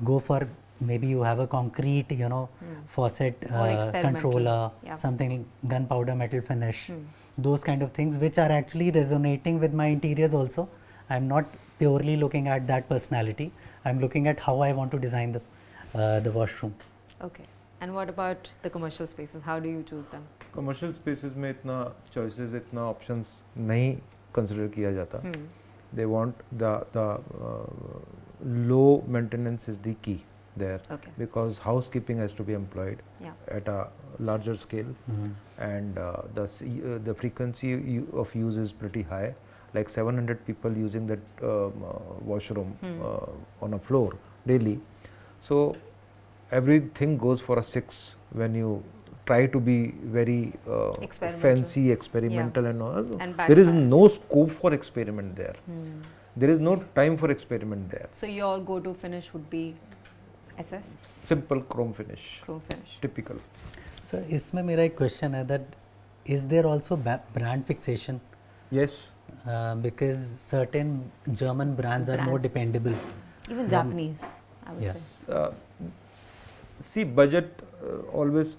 go for, maybe you have a concrete, faucet Or experimental. controller, Yeah. something gunpowder metal finish, those kind of things which are actually resonating with my interiors also. I'm not purely looking at that personality. I'm looking at how I want to design the washroom. Okay. And what about the commercial spaces? How do you choose them? Commercial spaces में इतना choices, इतना options नहीं consider किया जाता. They want the low maintenance is the key there. Okay. Because housekeeping has to be employed Yeah. at a larger scale, and the frequency of use is pretty high, like 700 people using that washroom on a floor daily. So everything goes for a 6 when you try to be very Experimental. fancy, experimental and all. And There is backfires. no scope for experiment there. There is no time for experiment there. So your go-to finish would be SS, Simple chrome finish, chrome finish. typical. So इसमें मेरा एक question है that is there also brand fixation? Yes. Because certain German brands are more Brands. dependable. Even Japanese, I would Yeah. say. See, budget always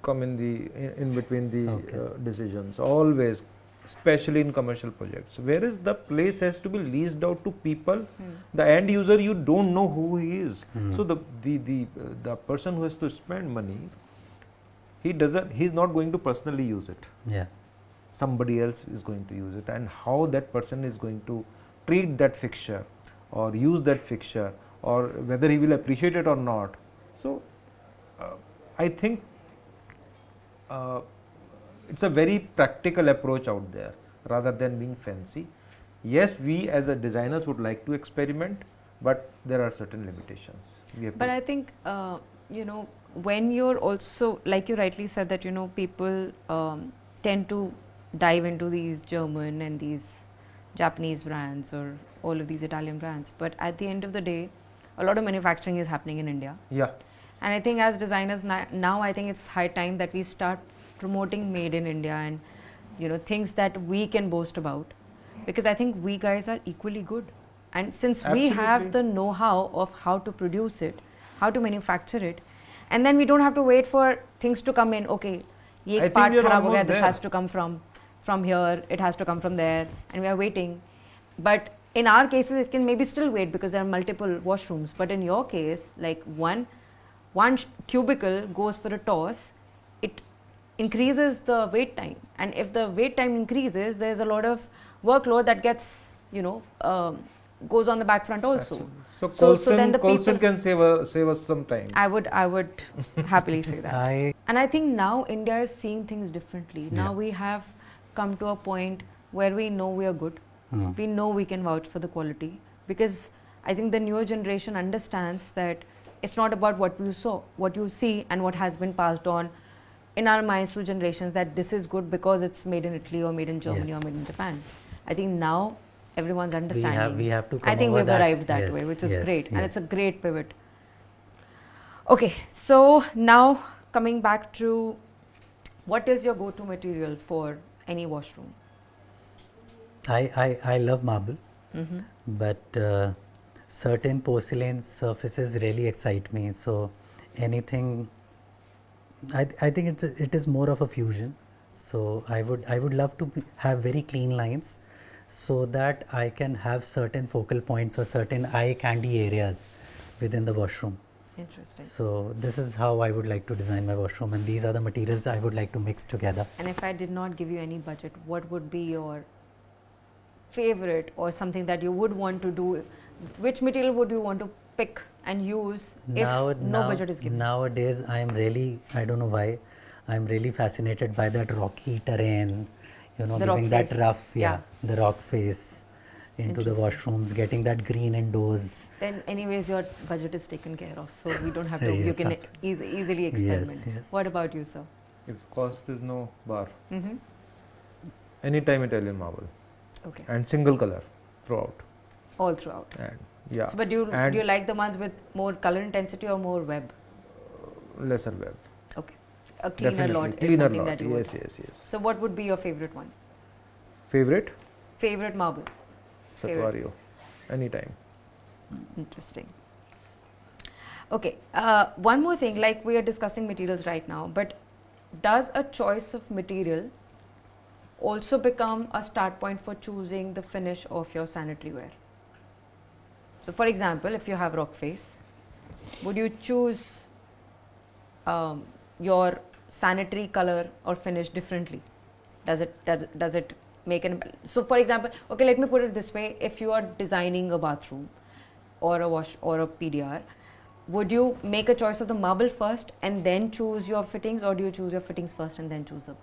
come in between the Okay. decisions, always, especially in commercial projects. Whereas the place has to be leased out to people, the end user, you don't know who he is. So the person who has to spend money, he's not going to personally use it. Yeah. Somebody else is going to use it, and how that person is going to treat that fixture or use that fixture, or whether he will appreciate it or not. So I think it's a very practical approach out there rather than being fancy. Yes, we as a designers would like to experiment, but there are certain limitations. We have But to I think, when you're also, like you rightly said, that, people tend to dive into these German and these Japanese brands or all of these Italian brands. But at the end of the day, a lot of manufacturing is happening in India. yeah. And I think as designers now, I think it's high time that we start promoting made in India and, things that we can boast about. Because I think we guys are equally good. And since we have Absolutely. the know-how of how to produce it, how to manufacture it, and then we don't have to wait for things to come in. Okay, ye I ek think part we are kharab ho gaya, almost this there. has to come from here, it has to come from there, and we are waiting. But in our cases, it can maybe still wait because there are multiple washrooms. But in your case, like one cubicle goes for a toss, it increases the wait time. And if the wait time increases, there's a lot of workload that gets, goes on the back front also. Absolutely. So So then the Colston people, can save us some time. I would happily say that. I And I think now India is seeing things differently. Now Yeah. we have come to a point where we know we are good. Mm. We know we can vouch for the quality, because I think the newer generation understands that it's not about what you see and what has been passed on in our minds through generations, that this is good because it's made in Italy or made in Germany Yeah. or made in Japan. I think now everyone's understanding. we have to I come think over we've that. arrived that Yes, way, which is yes, great, and it's a yes. great pivot. Okay, so now coming back to, what is your go-to material for any washroom? I love marble, Mm-hmm. but certain porcelain surfaces really excite me. So anything, I think it is more of a fusion. So I would love to have very clean lines, so that I can have certain focal points or certain eye candy areas within the washroom. Interesting. So this is how I would like to design my washroom, and these are the materials I would like to mix together. And if I did not give you any budget, what would be your favorite, or something that you would want to do? Which material would you want to pick and use if no budget is given? Nowadays, I don't know why, I'm really fascinated by that rocky terrain, The rock giving that face. rough, Yeah. the rock face into the Interesting. washrooms, getting that green indoors. Then anyways your budget is taken care of, so we don't have to, you Yes, can absolutely. easily experiment. yes. What about you, sir? If cost is no bar, Mm-hmm. anytime Italian marble Okay, and single color throughout. all throughout. And yeah, So, but do and you like the ones with more color intensity or more web? lesser web. Okay, a cleaner Definitely. lot is Cleaner something lot. that you Yes, would. yes, yes. So what would be your favorite one? Favorite? Favorite marble? Favorite. Satvario. Anytime. Interesting. Okay, one more thing, like we are discussing materials right now, but does a choice of material also become a start point for choosing the finish of your sanitary ware? So for example, if you have rock face, would you choose your sanitary color or finish differently? Does it make an, so for example, okay, let me put it this way, if you are designing a bathroom or a wash or a PDR, would you make a choice of the marble first and then choose your fittings, or do you choose your fittings first and then choose the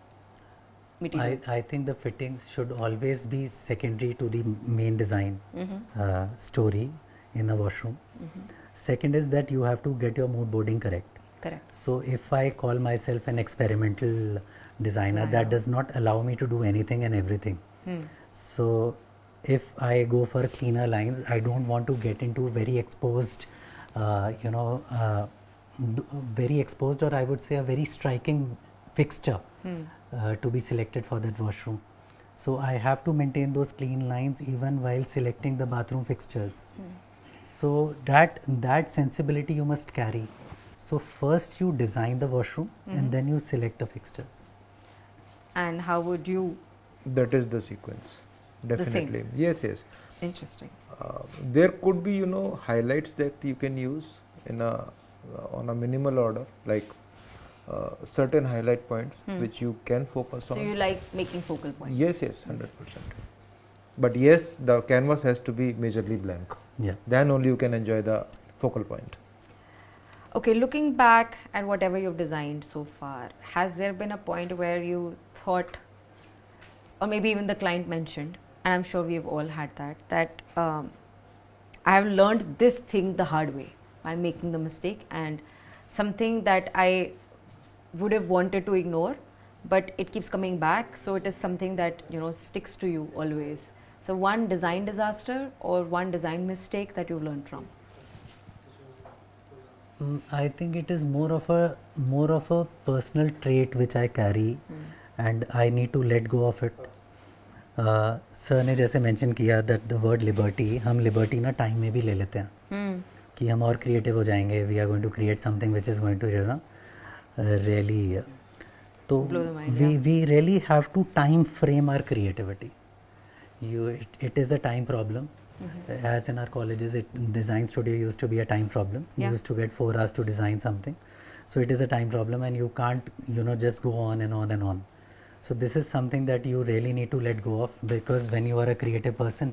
material? I think the fittings should always be secondary to the main design Mm-hmm. story in a washroom. Mm-hmm. Second is that you have to get your mood boarding correct. Correct. So if I call myself an experimental designer, that does not allow me to do anything and everything. Hmm. So if I go for cleaner lines, I don't want to get into very exposed, very exposed, or I would say a very striking fixture to be selected for that washroom. So I have to maintain those clean lines even while selecting the bathroom fixtures. So that sensibility you must carry. So first you design the washroom and then you select the fixtures. And how would you? That is the sequence. same. Definitely. Yes, yes. Interesting. There could be, highlights that you can use in on a minimal order, like certain highlight points which you can focus So on. you like making focal points? Yes, yes, 100%. But yes, the canvas has to be majorly blank. Yeah. Then only you can enjoy the focal point. Okay, looking back at whatever you've designed so far, has there been a point where you thought, or maybe even the client mentioned, and I'm sure we've all had that I have learned this thing the hard way by making the mistake, and something that I would have wanted to ignore, but it keeps coming back, so it is something that sticks to you always. So one design disaster or one design mistake that you've learned from? I think it is more of a personal trait which I carry and I need to let go of it. Sir ने जैसे mention किया that the word liberty, हम liberty ना time में भी ले लेते हैं कि हम और क्रिएटिव हो जाएंगे, we are going to create something which is going to really, तो we really have to time frame our creativity. It is a time problem. As in our colleges, design studio used to be a time problem. You used to get 4 hours to design something. So it is a time problem and you can't, just go on and on and on. So this is something that you really need to let go of, because when you are a creative person,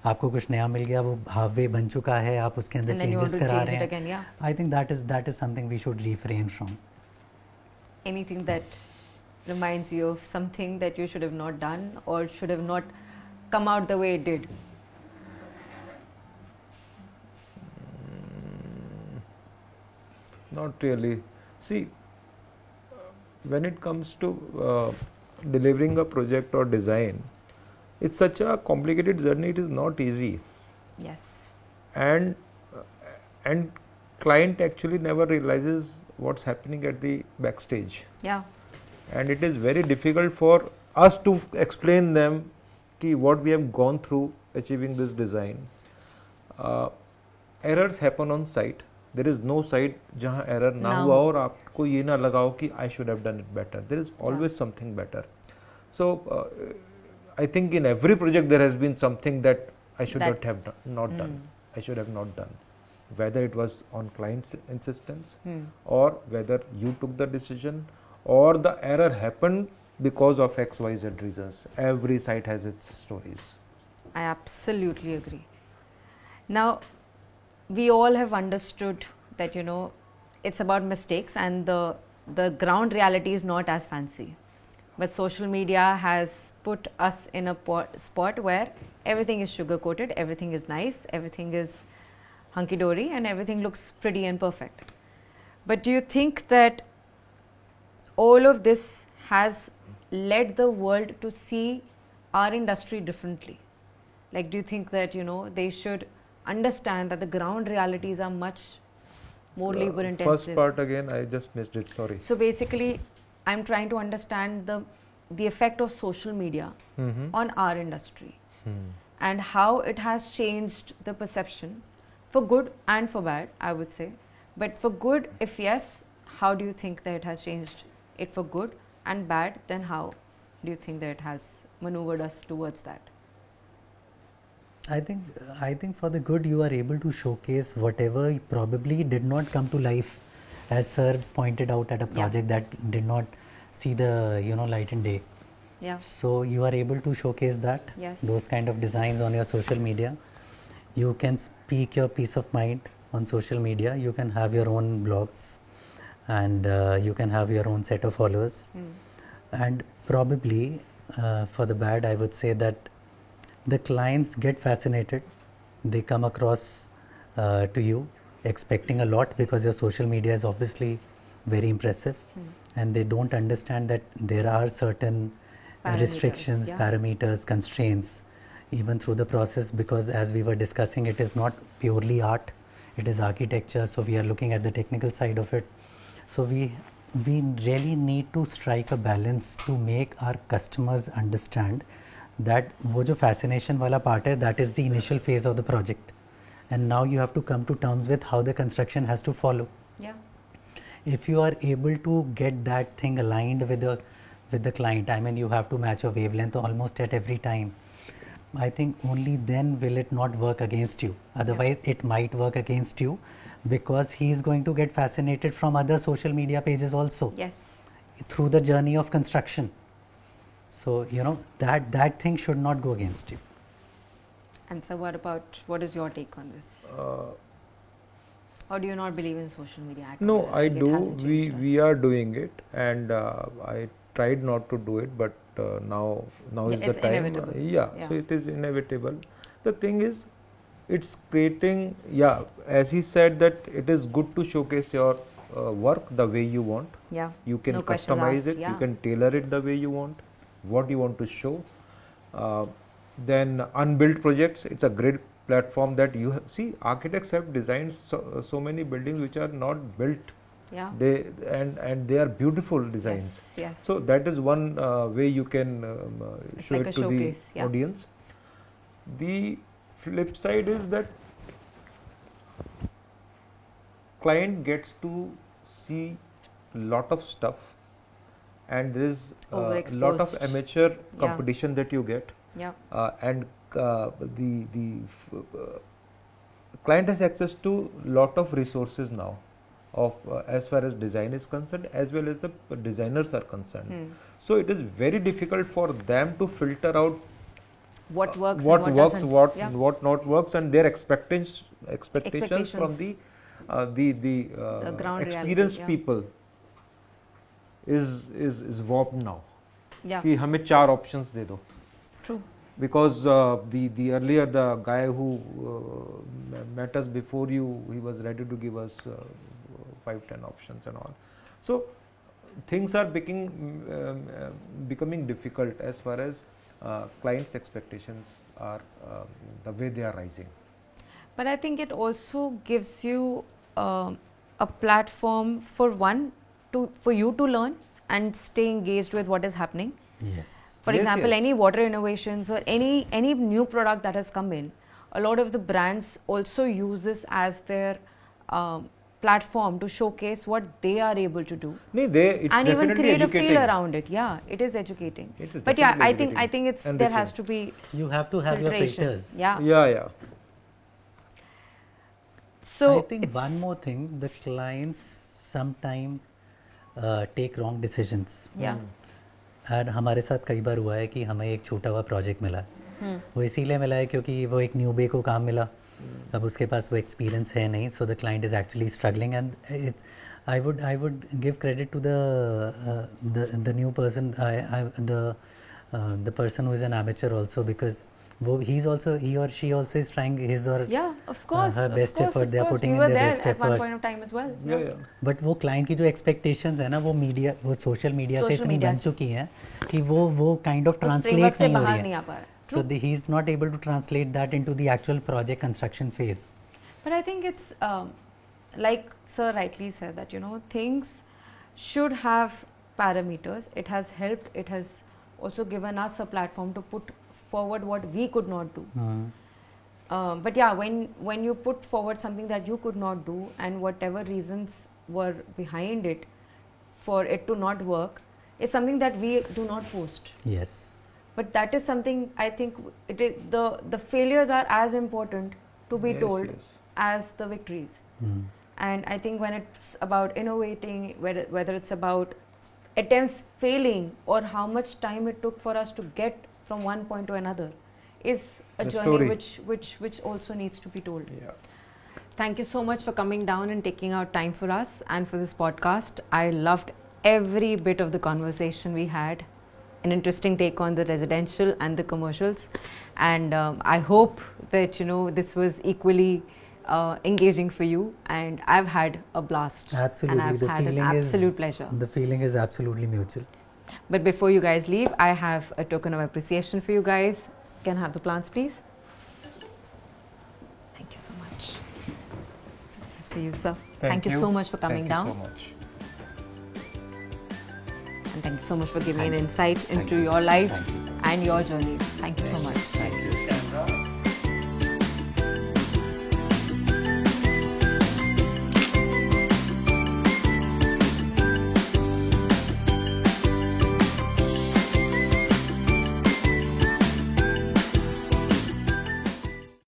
आपको कुछ नया मिल गया, वो हावे बन चुका है, आप उसके अंदर And then you want changes to करा change रहे it हैं. again, yeah. I think that is something we should refrain from. Anything that reminds you of something that you should have not done or should have not come out the way it did? Not really. See, when it comes to delivering a project or design, it's such a complicated journey. It is not easy, Yes. and and client actually never realizes what's happening at the backstage, Yeah. and it is very difficult for us to explain them ki what we have gone through achieving this design. Errors happen on site. There is no site जहाँ error ना ना हुआ हो. और आपको ये ना लगाओ कि I should have done it better. There is always something better. So I think in every project there has been something that I should not have not done. I should have not done. Whether it was on client's insistence or whether you took the decision or the error happened because of XYZ reasons. Every site has its stories. I absolutely agree. Now, we all have understood that, you know, it's about mistakes and the ground reality is not as fancy. But social media has put us in a spot where everything is sugar coated, everything is nice, everything is hunky dory, and everything looks pretty and perfect. But do you think that all of this has led the world to see our industry differently? Like, do you think that, you know, they should understand that the ground realities are much more labor intensive? First part again, I just missed it. Sorry. So basically, I'm trying to understand the effect of social media on our industry and how it has changed the perception for good and for bad, I would say. But for good, if yes, how do you think that it has changed it for good, and bad, then how do you think that it has maneuvered us towards that? I think for the good, you are able to showcase whatever probably did not come to life, as sir pointed out, at a project that did not see the light and day. Yeah. So you are able to showcase that, Yes. those kind of designs on your social media. You can speak your peace of mind on social media. You can have your own blogs, and you can have your own set of followers. And probably for the bad, I would say that the clients get fascinated. They come across to you expecting a lot, because your social media is obviously very impressive, and they don't understand that there are certain restrictions, parameters, constraints even through the process, because as we were discussing, it is not purely art, it is architecture. So we are looking at the technical side of it. So we really need to strike a balance to make our customers understand that वो जो fascination वाला part है, that is the initial phase of the project, and now you have to come to terms with how the construction has to follow. Yeah. If you are able to get that thing aligned with the client, I mean, you have to match your wavelength almost at every time. I think only then will it not work against you. Otherwise, it might work against you, because he is going to get fascinated from other social media pages also. Yes. Through the journey of construction. So that thing should not go against you. And so what is your take on this? Or do you not believe in social media at all? No, I Like, it do. hasn't changed We us? are doing it, and I tried not to do it, but now is the It's time. inevitable. Yeah, so it is inevitable. The thing is, it's creating. Yeah, as he said, that it is good to showcase your work the way you want. Yeah. You can No questions customize asked, it. yeah. You can tailor it the way you want, what you want to show. Then unbuilt projects, it's a great platform that you see. Architects have designed so many buildings which are not built. Yeah. And they are beautiful designs. Yes, yes. So that is one way you can It's show like it a to showcase, the yeah. audience. The flip side is that client gets to see lot of stuff, and there is a lot of Overexposed. amateur competition that you get, Yeah. and the client has access to lot of resources now of as far as design is concerned, as well as the designers are concerned. So it is very difficult for them to filter out What works what and what works, doesn't. what not works, and their expectations from the ground reality, experienced yeah. people is warped now. Yeah, कि हमें 4 options दे दो. true. Because the earlier the guy who met us before you, he was ready to give us 5-10 options and all. So things are becoming difficult as far as clients' expectations are the way they are rising. But I think it also gives you a platform for you to learn and stay engaged with what is happening. Yes. For Yes, example, yes. any water innovations or any new product that has come in, a lot of the brands also use this as their platform to showcase what they are able to do. No, it's And even definitely create educating. a feel around it. Yeah, it is educating. It is But yeah, definitely I think it's educating. there has Enriching. to be You have to have your filtration. filters. Yeah. Yeah. So I think one more thing, the clients sometimes take wrong decisions. Yeah. और हमारे साथ कई बार हुआ है कि हमें एक छोटा हुआ प्रोजेक्ट मिला, वो इसीलिए मिला है क्योंकि वो एक न्यूबे को काम मिला, अब उसके पास वो एक्सपीरियंस है नहीं, so the client is actually struggling and it's I would give credit to the new person, the person who is an amateur also, because वो he or she also is trying his or of course, her best effort, they are putting we in were their there best at one effort. point of time as well. Yeah. But वो client की जो expectations है ना, वो media, वो social media से Social इतनी media बन से। चुकी हैं कि वो काइंड ऑफ उस framework ट्रांसलेट से नहीं हो बाहर रही नहीं है. आ पा रहा है. So he is not able to translate that into the actual project construction phase. But I think it's like Sir rightly said that things should have parameters. It has helped. It has also given us a platform to put forward what we could not do. But yeah, when you put forward something that you could not do and whatever reasons were behind it for it to not work, is something that we do not post. Yes. But that is something I think it is the failures are as important to be Yes, told yes. as the victories. And I think when it's about innovating, whether it's about attempts failing or how much time it took for us to get from one point to another, is a The journey story. which also needs to be told. Yeah. Thank you so much for coming down and taking out time for us and for this podcast. I loved every bit of the conversation we had. An interesting take on the residential and the commercials, and I hope that this was equally engaging for you, and I've had a blast. Absolutely. And I've The had an feeling absolute pleasure. The feeling is absolutely mutual. But before you guys leave, I have a token of appreciation for you guys. Can I have the plants, please? Thank you so much. So this is for you, sir. Thank you so much for coming down. Thank you so much. And thank you so much for giving me an Thank you. insight Thank into you. your lives Thank you. and your journeys. Thank you so much. Thank you.